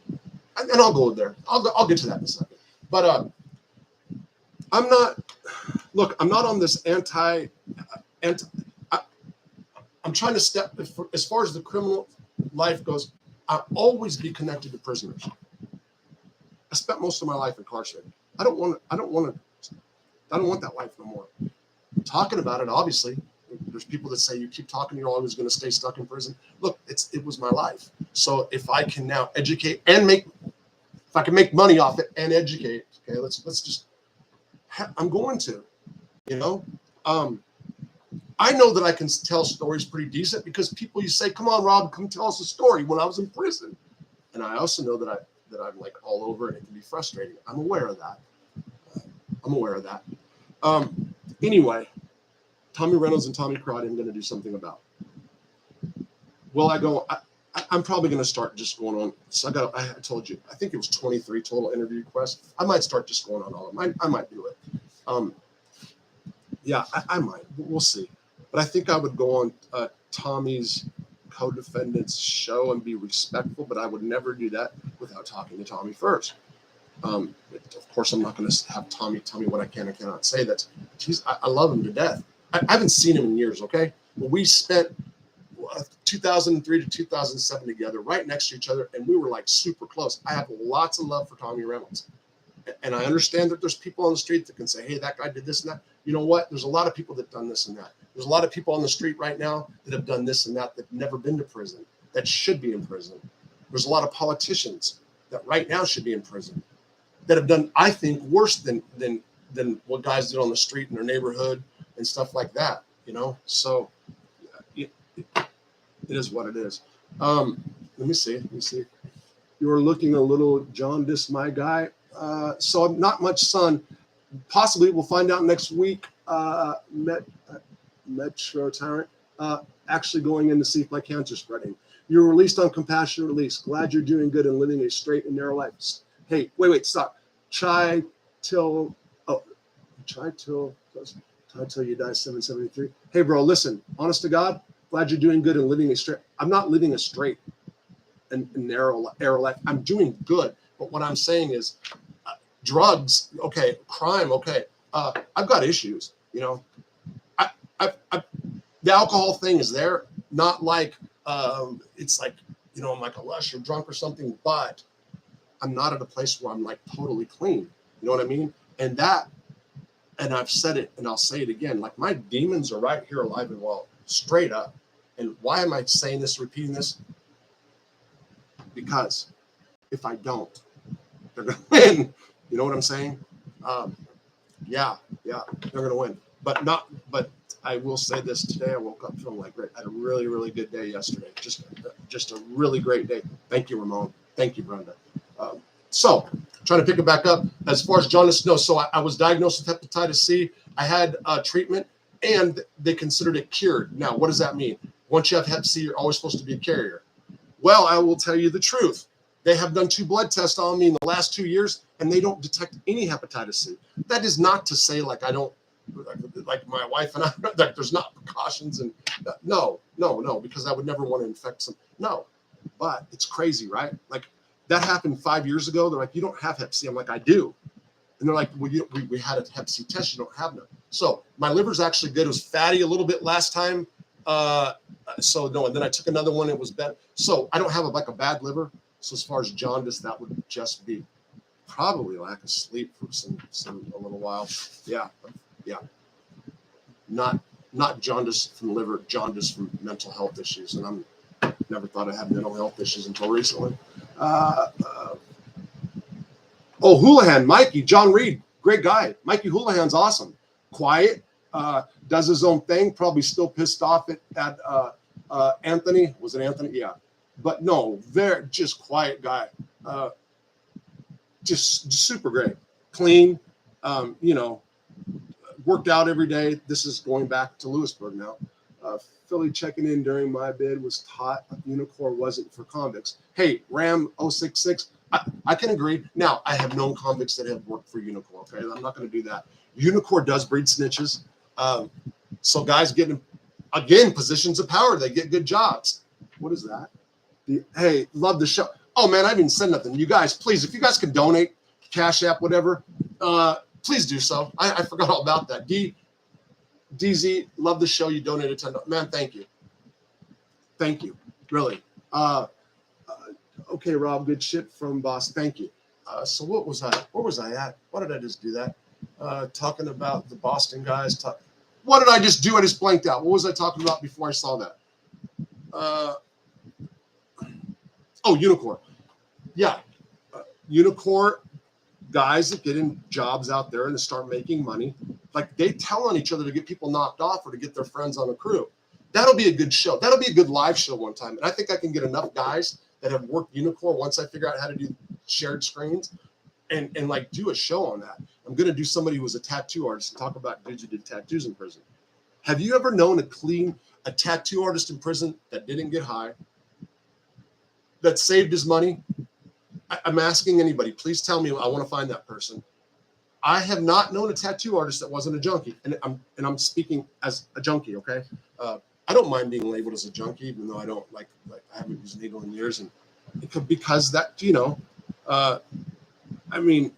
And I'll go there. I'll get to that in a second. But I'm not on this I'm trying to step, as far as the criminal life goes, I'll always be connected to prisoners. I spent most of my life incarcerated. I don't want that life no more. I'm talking about it, obviously. There's people that say you keep talking, you're always going to stay stuck in prison. Look, it was my life. So if I can now educate and if I can make money off it and educate, okay, let's just, I'm going to, you know. I know that I can tell stories pretty decent because people, you say, come on, Rob, come tell us a story when I was in prison. And I also know that I'm like all over and it can be frustrating. I'm aware of that. Anyway, Tommy Reynolds and Tommy Karate, I'm going to do something about. Well, I'm probably going to start just going on. So I told you, I think it was 23 total interview requests. I might start just going on all of them. I might do it. Yeah, I might. We'll see. But I think I would go on Tommy's co-defendant's show and be respectful, but I would never do that without talking to Tommy first. Of course, I'm not going to have Tommy tell me what I can and cannot say. I love him to death. I haven't seen him in years, okay? But we spent 2003 to 2007 together, right next to each other, and we were like super close. I have lots of love for Tommy Reynolds. And I understand that there's people on the street that can say, hey, that guy did this and that. You know what? There's a lot of people that have done this and that. There's a lot of people on the street right now that have done this and that have never been to prison, that should be in prison. There's a lot of politicians that right now should be in prison that have done, I think, worse than what guys did on the street in their neighborhood and stuff like that, you know? So it is what it is. Let me see. You're looking a little jaundiced, my guy. So not much sun. Possibly we'll find out next week. Metro Tyrant, actually going in to see if my cancer's spreading. You're released on compassionate release. Glad you're doing good and living a straight and narrow life. Hey, wait, stop. Try till you die 773. Hey, bro, listen, honest to God, glad you're doing good and living a straight. I'm not living a straight and narrow life. I'm doing good. But what I'm saying is drugs, okay, crime, okay. I've got issues, you know. The alcohol thing is there, not like it's like, you know, I'm like a lush or drunk or something, but I'm not at a place where I'm like totally clean. You know what I mean? And I've said it and I'll say it again, like my demons are right here alive and well, straight up. And why am I saying this, repeating this? Because if I don't, they're going to win. You know what I'm saying? Yeah, they're going to win. But I will say this today. I woke up feeling like great. I had a really, really good day yesterday. Just a really great day. Thank you, Ramon. Thank you, Brenda. So trying to pick it back up. As far as jaundice, no. So I was diagnosed with hepatitis C. I had treatment, and they considered it cured. Now, what does that mean? Once you have hep C, you're always supposed to be a carrier. Well, I will tell you the truth. They have done 2 blood tests on me in the last 2 years, and they don't detect any hepatitis C. That is not to say like I don't, like my wife and I, like there's not precautions and no, because I would never want to infect some. No, but it's crazy, right? Like that happened 5 years ago. They're like, you don't have hep C. I'm like, I do. And they're like, well, we had a hep C test. You don't have none. So my liver's actually good. It was fatty a little bit last time. So no, and then I took another one. It was bad. So I don't have a bad liver. So as far as jaundice, that would just be probably lack of sleep for a little while. Yeah. Not jaundice from liver, jaundice from mental health issues. And I'm never thought I had mental health issues until recently. Houlihan, Mikey, John Reed, great guy. Mikey Houlihan's awesome. Quiet, does his own thing, probably still pissed off at Anthony. Was it Anthony? Yeah. But no, very just quiet guy. Just super great. Clean, you know, worked out every day. This is going back to Lewisburg now. Philly checking in during my bid was taught Unicor wasn't for convicts. Hey, Ram 066, I can agree. Now, I have known convicts that have worked for Unicor, okay? I'm not going to do that. Unicor does breed snitches. So guys get in, again, positions of power. They get good jobs. What is that? Hey, love the show. Oh, man, I haven't even said nothing. You guys, please, if you guys can donate, Cash App, whatever, please do so. I forgot all about that. DZ, love the show. You donated $10. Man, thank you. Thank you. Really. Okay, Rob, good shit from boss. Thank you. So what was I? Where was I at? Why did I just do that? Talking about the Boston guys. What did I just do? I just blanked out. What was I talking about before I saw that? Unicor. Yeah. Unicor guys that get in jobs out there and they start making money, like they tell on each other to get people knocked off or to get their friends on a crew. That'll be a good show. That'll be a good live show one time. And I think I can get enough guys that have worked Unicor once I figure out how to do shared screens and like do a show on that. I'm going to do somebody who was a tattoo artist and talk about dudes who did tattoos in prison. Have you ever known a tattoo artist in prison that didn't get high, that saved his money? I'm asking anybody, please tell me. I want to find that person. I have not known a tattoo artist that wasn't a junkie, and I'm speaking as a junkie. Okay, I don't mind being labeled as a junkie, even though I don't like I haven't used a needle in years, and because that I mean,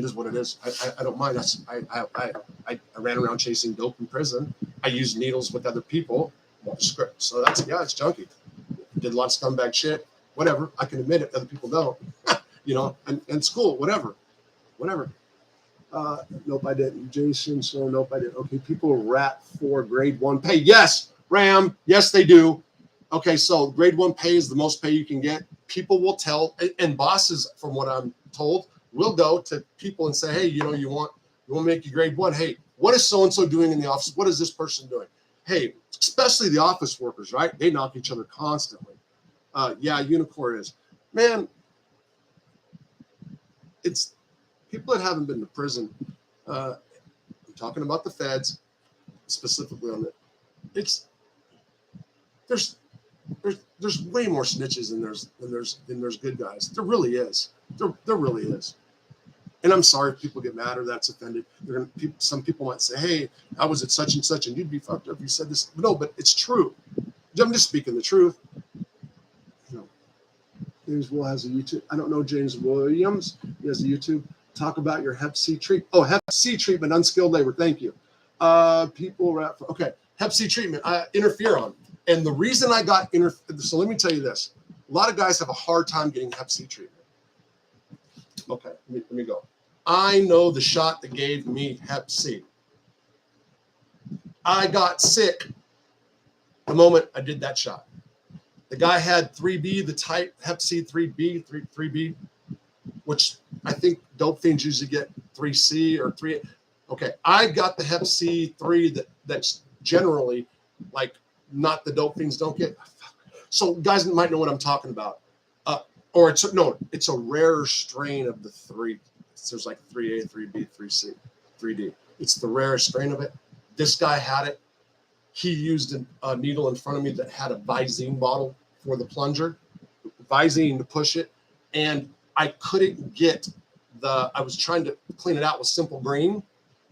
this is what it is. I don't mind. I ran around chasing dope in prison. I used needles with other people. Script. So it's junky. Did a lot of scumbag shit. Whatever. I can admit it. Other people don't. And school. Whatever. Nope, I didn't. Jason. So nope, I didn't. Okay. People rat for grade 1 pay. Yes, Ram. Yes, they do. Okay. So grade 1 pay is the most pay you can get. People will tell, and bosses, from what I'm told, will go to people and say, hey, you want to make you grade 1. Hey, what is so-and-so doing in the office? What is this person doing? Hey, especially the office workers, right? They knock each other constantly. Unicor is. Man, it's people that haven't been to prison. I'm talking about the feds, specifically on it. There's way more snitches than there's good guys. There really is. There really is. And I'm sorry if people get mad or that's offended. Some people might say, hey, I was at such and such, and you'd be fucked up if you said this. No, but it's true. I'm just speaking the truth. James Will has a YouTube. I don't know James Williams. He has a YouTube. Talk about your Hep C treatment. Oh, Hep C treatment, unskilled labor. Thank you. Hep C treatment, interferon. And the reason I got so let me tell you this. A lot of guys have a hard time getting Hep C treatment. Okay, let me go. I know the shot that gave me Hep C. I got sick the moment I did that shot. The guy had 3B, the type Hep C 3B, which I think dope fiends usually get 3C or 3. Okay, I got the Hep C 3 that's generally like not the dope fiends don't get. So guys might know what I'm talking about. It's a rarer strain of the 3. There's like 3A, 3B, 3C, 3D. It's the rarest strain of it. This guy had it. He used a needle in front of me that had a Visine bottle for the plunger, Visine to push it. And I couldn't get I was trying to clean it out with Simple Green.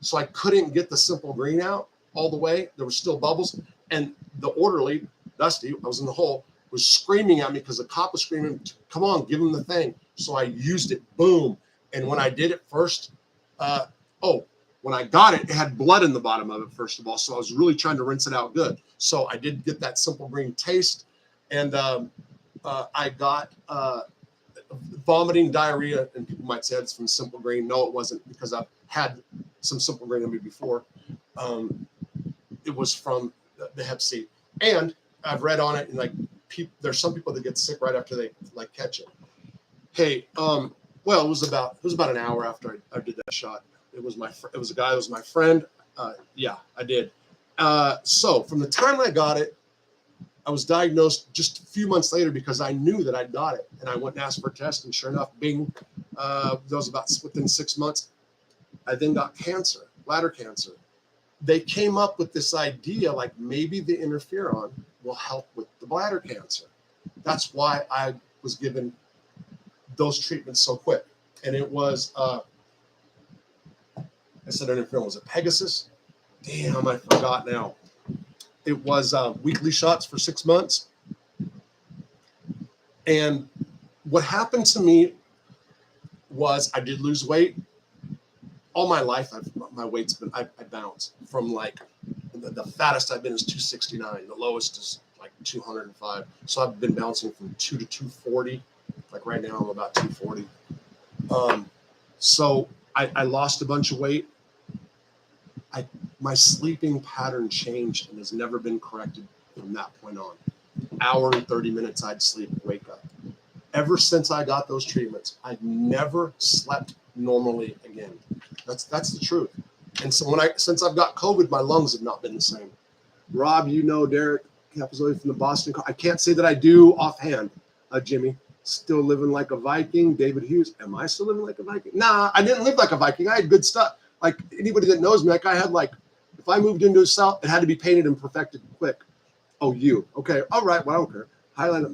So I couldn't get the Simple Green out all the way. There were still bubbles. And the orderly, Dusty, I was in the hole, was screaming at me because the cop was screaming, come on, give him the thing. So I used it, boom. And when I did it first, when I got it, it had blood in the bottom of it, first of all. So I was really trying to rinse it out good. So I did get that Simple Green taste. And I got vomiting, diarrhea, and people might say it's from Simple Green. No, it wasn't, because I've had some Simple Green in me before. It was from the Hep C. And I've read on it, and there's some people that get sick right after they catch it. Hey, it was about an hour after I did that shot. It was a guy that was my friend. I did. So from the time I got it, I was diagnosed just a few months later because I knew that I got it, and I went and asked for a test, and sure enough, bing, that was about within 6 months. I then got cancer, bladder cancer. They came up with this idea, like maybe the interferon will help with the bladder cancer. That's why I was given those treatments so quick. And it was, I said interferon, was it Pegasus? Damn, I forgot now. It was weekly shots for 6 months. And what happened to me was I did lose weight. All my life, my weight's been, I bounce from the fattest I've been is 269. The lowest is like 205. So I've been bouncing from 2 to 240. Like right now, I'm about 240. So I lost a bunch of weight. My sleeping pattern changed and has never been corrected from that point on. Hour and 30 minutes I'd sleep, wake up. Ever since I got those treatments, I've never slept normally again. That's the truth. And so since I've got COVID, my lungs have not been the same. Rob, Derek Capizoli from the Boston. I can't say that I do offhand, Jimmy. Still living like a Viking. David Hughes. Am I still living like a Viking? Nah, I didn't live like a Viking. I had good stuff. Like anybody that knows me, I had if I moved into a cell, it had to be painted and perfected quick. Oh, you. Okay. All right. Well, I don't care. Highlight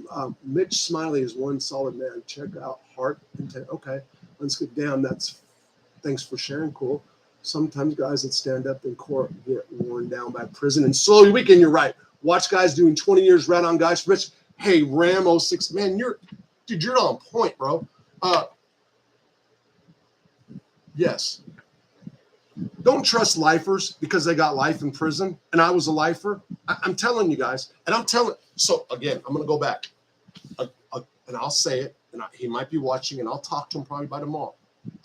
Mitch Smiley is one solid man. Check out Heart Intent. Okay. Let's get down. That's Thanks for sharing. Cool. Sometimes guys that stand up in court get worn down by prison and slowly weaken. You're right. Watch guys doing 20 years rat on guys for rich. Hey, Ram 06, man, you're on point, bro. Yes. Don't trust lifers because they got life in prison. And I was a lifer. I'm telling you guys. And I'm telling. So again, I'm going to go back. And I'll say it. And he might be watching. And I'll talk to him probably by tomorrow.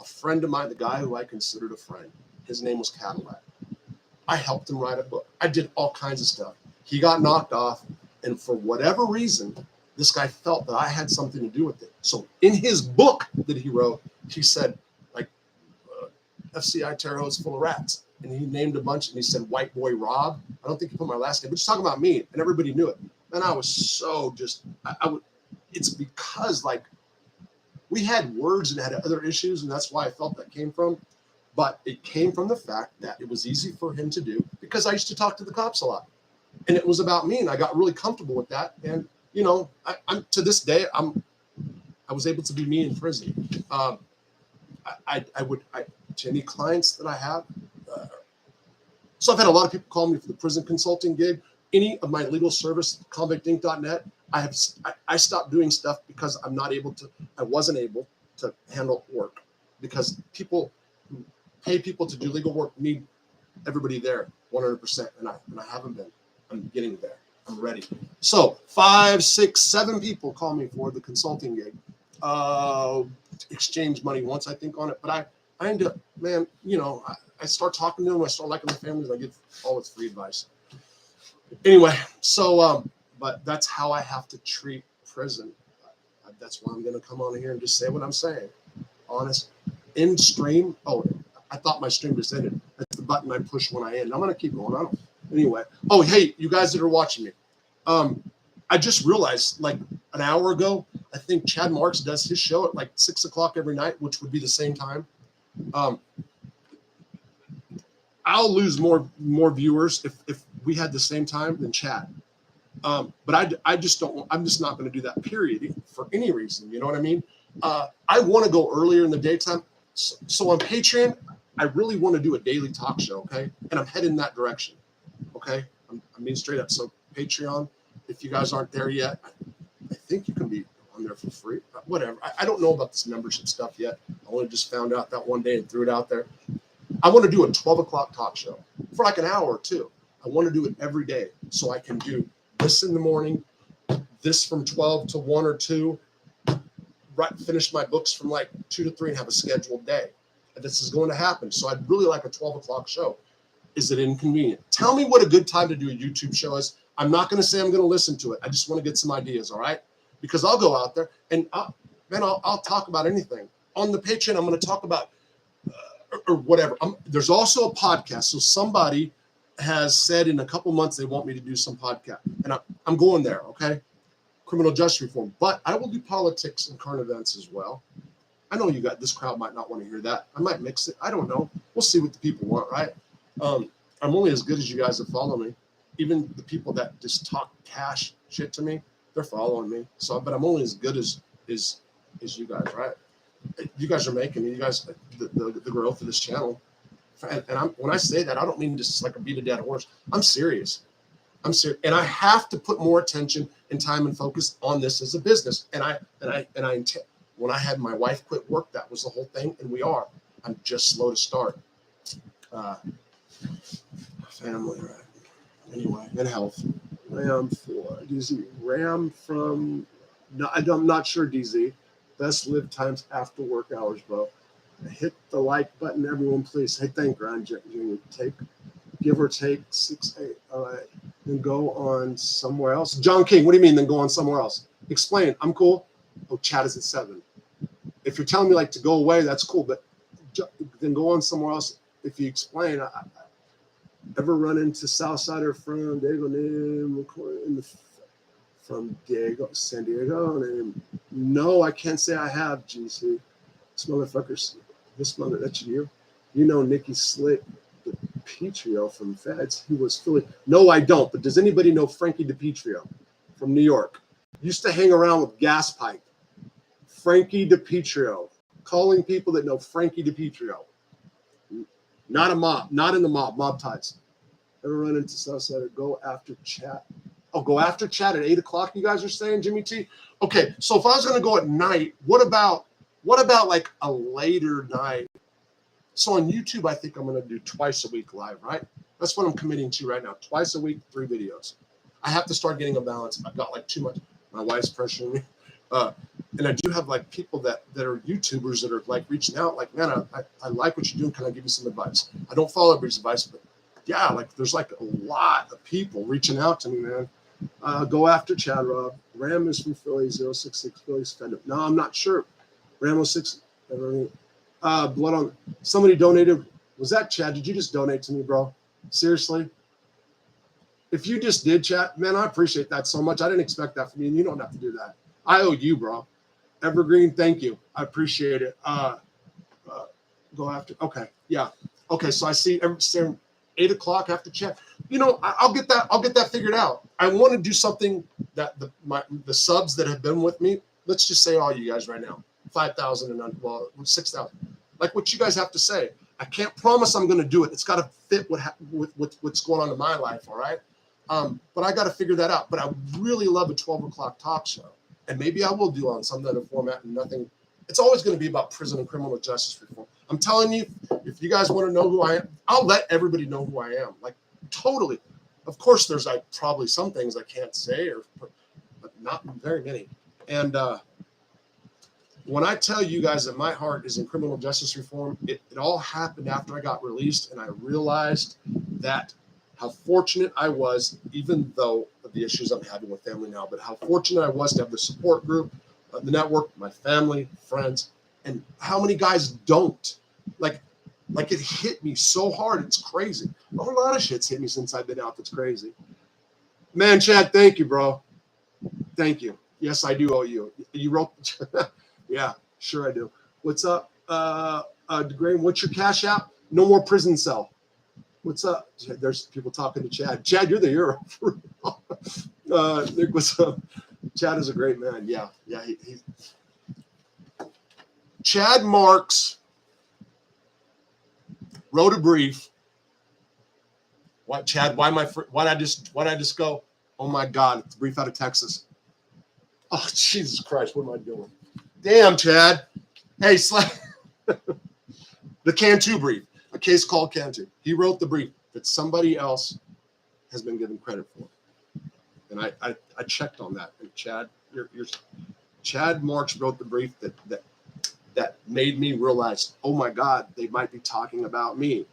A friend of mine, the guy who I considered a friend, his name was Cadillac. I helped him write a book. I did all kinds of stuff. He got knocked off. And for whatever reason, this guy felt that I had something to do with it. So in his book that he wrote, he said, FCI Terre Haute is full of rats. And he named a bunch, and he said, White Boy Rob. I don't think he put my last name, but just talking about me, and everybody knew it. And I was so just, it's because, like, we had words and had other issues, and that's why I felt that came from. But it came from the fact that it was easy for him to do because I used to talk to the cops a lot. And it was about me, and I got really comfortable with that. And, you know, I'm to this day, I was able to be me in prison. To any clients that I have. So I've had a lot of people call me for the prison consulting gig. Any of my legal service, convictinc.net, I stopped doing stuff because I wasn't able to handle work because people who pay people to do legal work need everybody there 100%. And I haven't been. I'm getting there. I'm ready. So 5, 6, 7 people call me for the consulting gig. Exchange money once, I think, on it. But I end up, man, you know, I start talking to them. I start liking the families. I give all this free advice. Anyway, so, but that's how I have to treat prison. That's why I'm going to come on here and just say what I'm saying. Honest. In stream. Oh, I thought my stream just ended. That's the button I push when I end. I'm going to keep going. Anyway. Oh, hey, you guys that are watching me. I just realized, like, an hour ago, I think Chad Marks does his show at like 6 o'clock every night, which would be the same time. I'll lose more viewers if we had the same time than Chad. But I just don't. I'm just not going to do that. Period. For any reason, you know what I mean. I want to go earlier in the daytime. So on Patreon, I really want to do a daily talk show. Okay, and I'm heading that direction. Okay, I'm being straight up. So Patreon, if you guys aren't there yet, I think you can be on there for free. Whatever. I don't know about this membership stuff yet. I only just found out that one day and threw it out there. I want to do a 12 o'clock talk show for like an hour or two. I want to do it every day so I can do this in the morning, this from 12 to 1 or 2, right, finish my books from like 2 to 3 and have a scheduled day. And this is going to happen. So I'd really like a 12 o'clock show. Is it inconvenient? Tell me what a good time to do a YouTube show is. I'm not going to say I'm going to listen to it. I just want to get some ideas, all right? Because I'll go out there and I'll talk about anything. On the Patreon, I'm going to talk about or whatever. There's also a podcast. So somebody has said in a couple months they want me to do some podcast. And I'm going there, okay? Criminal justice reform. But I will do politics and current events as well. I know this crowd might not want to hear that. I might mix it. I don't know. We'll see what the people want, right? I'm only as good as you guys that follow me. Even the people that just talk cash shit to me, they're following me. So, but I'm only as good as you guys, right? You guys are making me. You guys, the growth of this channel, and when I say that, I don't mean just like a beat a dead horse. I'm serious. I'm serious, and I have to put more attention and time and focus on this as a business. And I when I had my wife quit work, that was the whole thing, and we are. I'm just slow to start. Family, right? Anyway, and health. Ram 4. DZ. Ram from. No, I'm not sure, DZ. Best live times after work hours, bro. Hit the like button, everyone, please. Hey, thank Ryan Jr. Give or take 6, 8. All right. Then go on somewhere else. John King, what do you mean then go on somewhere else? Explain. I'm cool. Oh, chat is at 7. If you're telling me like to go away, that's cool. But then go on somewhere else. If you explain, I ever run into Southsider from Diego from San Diego? No, I can't say I have, GC. This motherfucker's, that's you. You know Nikki Slick, the DiPietro from Feds. He was Philly. No, I don't. But does anybody know Frankie DiPietro from New York? Used to hang around with Gaspipe. Frankie DiPietro. Calling people that know Frankie DiPietro. Not a mob, not in the mob ties. Ever run into Southside or go after chat? Oh, go after chat at 8 o'clock, you guys are saying, Jimmy T? Okay, so if I was going to go at night, what about like a later night? So on YouTube, I think I'm going to do twice a week live, right? That's what I'm committing to right now. Twice a week, 3 videos. I have to start getting a balance. I've got like too much. My wife's pressuring me. And I do have like people that are YouTubers that are like reaching out like, man, I like what you're doing. Can I give you some advice? I don't follow everybody's advice, but yeah, like there's like a lot of people reaching out to me, man. Go after Chad Rob. Ram is from Philly, 066 Philly's fed up. No, I'm not sure. Ram 06. Blood on. Somebody donated. Was that Chad? Did you just donate to me, bro? Seriously? If you just did, Chad, man, I appreciate that so much. I didn't expect that from you, and you don't have to do that. I owe you, bro. Evergreen, thank you. I appreciate it. Go after. Okay, yeah. Okay, so I see 8 o'clock after chat. You know, I'll get that figured out. I want to do something that the subs that have been with me. Let's just say all you guys right now, 5,000 and 6,000. Like what you guys have to say. I can't promise I'm going to do it. It's got to fit with what's going on in my life. All right. But I got to figure that out. But I really love a 12 o'clock talk show. And maybe I will do on some other format and nothing. It's always going to be about prison and criminal justice reform. I'm telling you, if you guys want to know who I am, I'll let everybody know who I am. Like totally. Of course, there's like probably some things I can't say, but not very many. And when I tell you guys that my heart is in criminal justice reform, it all happened after I got released, and I realized that how fortunate I was, even though of the issues I'm having with family now, but how fortunate I was to have the support group, the network, my family, friends, and how many guys don't. Like it hit me so hard, it's crazy. A whole lot of shit's hit me since I've been out that's crazy. Man, Chad, thank you, bro. Thank you. Yes, I do owe you. You wrote, yeah, sure I do. What's up? Graham, what's your cash app? No more prison cell. What's up? There's people talking to Chad. Chad, you're the hero. Nick, what's up? Chad is a great man. Yeah. He Chad Marks wrote a brief. What, Chad? Why'd I just go? Oh my God! It's a brief out of Texas. Oh Jesus Christ! What am I doing? Damn, Chad. Hey, the Cantu brief. A case called Cantu. He wrote the brief that somebody else has been given credit for. And I checked on that. And Chad, Chad Marks wrote the brief that made me realize, oh my God, they might be talking about me.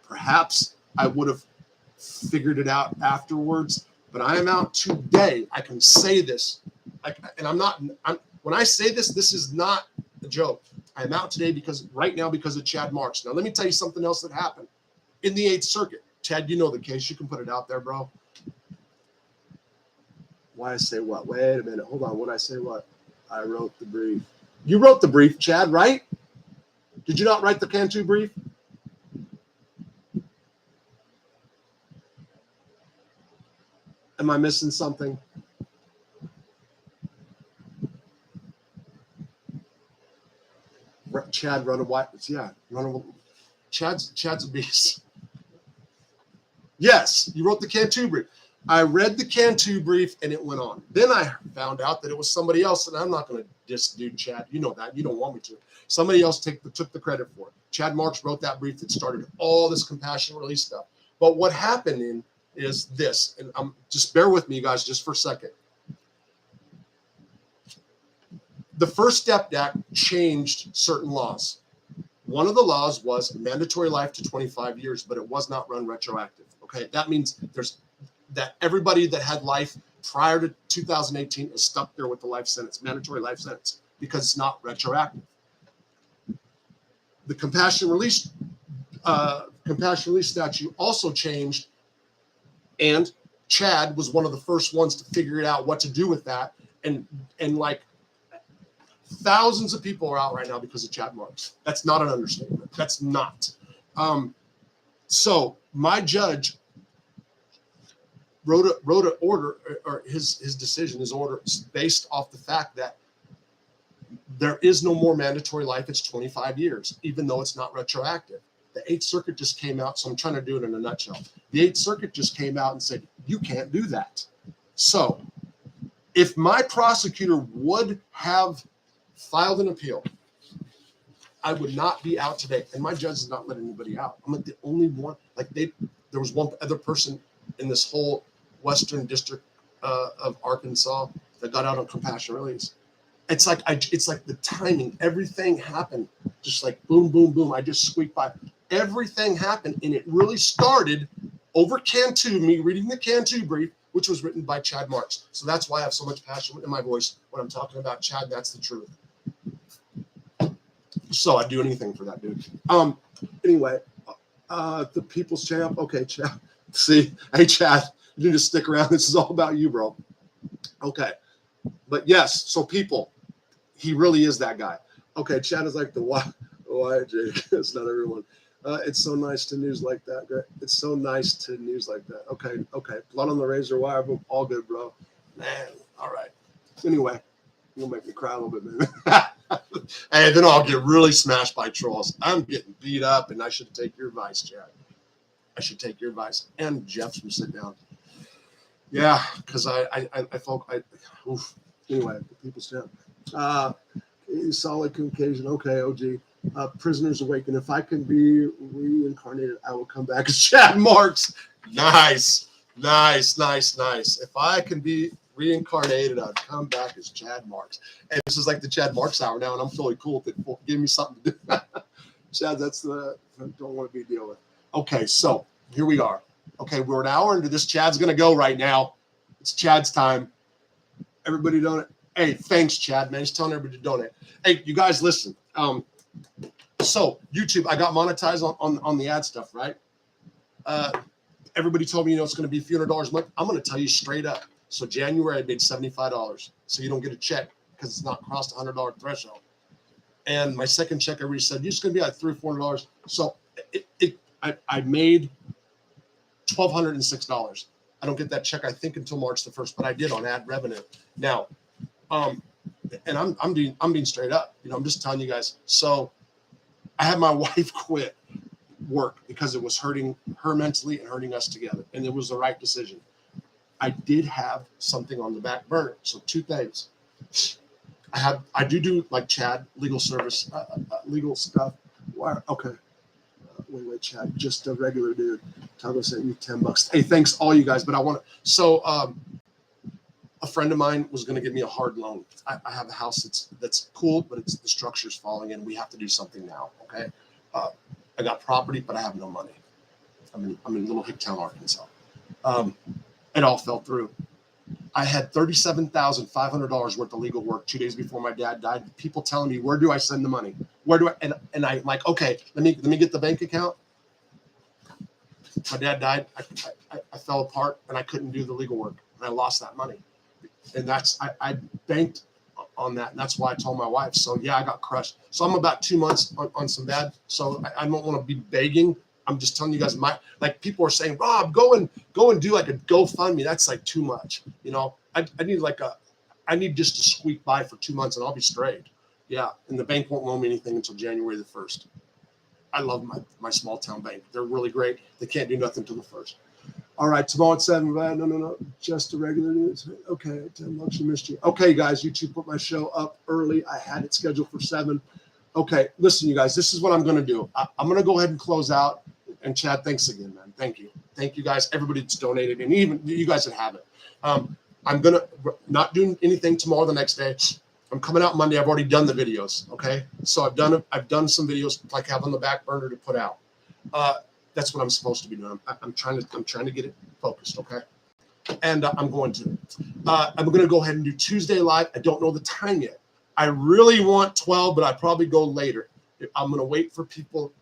Perhaps I would have figured it out afterwards, but I am out today. I can say this. When I say this, this is not a joke. I'm out today because of Chad Marks. Now, let me tell you something else that happened in the 8th Circuit. Chad, you know the case. You can put it out there, bro. Why I say what? Wait a minute. Hold on. What I say what? I wrote the brief. You wrote the brief, Chad, right? Did you not write the Cantu brief? Am I missing something? Chad run a white. Yeah, Chad's a beast. Yes, you wrote the Cantu brief. I read the Cantu brief and it went on. Then I found out that it was somebody else, and I'm not going to diss dude Chad. You know that. You don't want me to. Somebody else took the credit for it. Chad Marks wrote that brief that started all this compassionate release stuff. But what happened is this, and just bear with me, you guys, just for a second. The First Step Act changed certain laws. One of the laws was mandatory life to 25 years, but it was not run retroactive. Okay, that means that everybody that had life prior to 2018 is stuck there with the life sentence, mandatory life sentence, because it's not retroactive. The compassionate release statute also changed, and Chad was one of the first ones to figure it out what to do with that, and like thousands of people are out right now because of Chad Marks. That's not an understatement. That's not. So my judge wrote an order, or his decision, his order, based off the fact that there is no more mandatory life. It's 25 years, even though it's not retroactive. The Eighth Circuit just came out, so I'm trying to do it in a nutshell. The Eighth Circuit just came out and said, you can't do that. So if my prosecutor would have filed an appeal, I would not be out today. And my judge has not let anybody out. I'm like the only one. Like there was one other person in this whole Western District of Arkansas that got out on compassionate release. It's like the timing. Everything happened just like boom, boom, boom. I just squeaked by. Everything happened, and it really started over Cantu. Me reading the Cantu brief, which was written by Chad Marks. So that's why I have so much passion in my voice when I'm talking about Chad. That's the truth. So I'd do anything for that dude. Anyway, the People's Champ. Okay, Chad. See, hey Chad, you need to stick around. This is all about you, bro. Okay, but yes. So people, he really is that guy. Okay, Chad is like the why, Jake. It's not everyone. It's so nice to news like that. Great. It's so nice to news like that. Okay. Blood on the razor wire. All good, bro. Man, all right. Anyway, you'll make me cry a little bit, man. And then I'll get really smashed by trolls. I'm getting beat up, and I should take your advice, Chad. I should take your advice. And Jeff should sit down. Yeah, because I felt oof. Anyway, the People's Champ. Solid Caucasian. Okay, OG. Prisoners awaken. If I can be reincarnated, I will come back as Chad Marks. Nice. If I can be reincarnated, I'd come back as Chad Marks. And this is like the Chad Marks hour now, and I'm totally cool with it. Give me something to do. Chad, that's the don't want to be deal with. Okay, so here we are. Okay, we're an hour into this. Chad's gonna go right now. It's Chad's time. Everybody donate. Hey, thanks, Chad, man. He's telling everybody to donate. Hey, you guys, listen. So YouTube, I got monetized on the ad stuff, right? Everybody told me, it's going to be a few $100 a month. I'm going to tell you straight up. So January, I made $75. So you don't get a check because it's not crossed the $100 threshold. And my second check, I already said, you're just going to be like $300 or $400. So I made $1,206. I don't get that check, I think, until March the 1st, but I did on ad revenue. Now, and I'm being straight up. I'm just telling you guys. So I had my wife quit work because it was hurting her mentally and hurting us together, and it was the right decision. I did have something on the back burner. So two things. I do like Chad, legal service, legal stuff. Okay. Wait, Chad, just a regular dude. Tago sent you $10. Hey, thanks all you guys. But I want to. So a friend of mine was going to give me a hard loan. I have a house that's cool, but the structure's falling in. We have to do something now. Okay. I got property, but I have no money. I'm in Little Hicktown, Arkansas. It all fell through. I had $37,500 worth of legal work 2 days before my dad died. People telling me, where do I send the money? Where do I? And I'm like, okay, let me get the bank account. My dad died. I fell apart and I couldn't do the legal work, and I lost that money. And I banked on that, and that's why I told my wife. So yeah, I got crushed. So I'm about 2 months on some bad. So I don't want to be begging. I'm just telling you guys, people are saying, Rob, go and do like a GoFundMe. That's like too much. I need just to squeak by for 2 months and I'll be straight. Yeah. And the bank won't loan me anything until January the 1st. I love my small town bank. They're really great. They can't do nothing till the 1st. All right. Tomorrow at 7. No. Just a regular news. Okay. 10 bucks. You missed you. Okay, guys. YouTube put my show up early. I had it scheduled for 7. Okay. Listen, you guys, this is what I'm going to do. I'm going to go ahead and close out. And Chad, thanks again, man. Thank you. Thank you guys. Everybody that's donated, and even you guys that have it. I'm going to not do anything tomorrow, the next day. I'm coming out Monday. I've already done the videos. Okay. So I've done some videos like I have on the back burner to put out. That's what I'm supposed to be doing. I'm trying to get it focused. Okay. And I'm going to go ahead and do Tuesday live. I don't know the time yet. I really want 12, but I'd probably go later. I'm going to wait for people.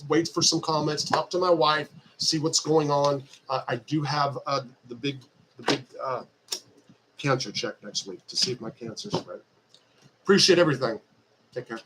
Wait for some comments, talk to my wife, see what's going on. I do have the big cancer check next week to see if my cancer's spread. Appreciate everything. Take care.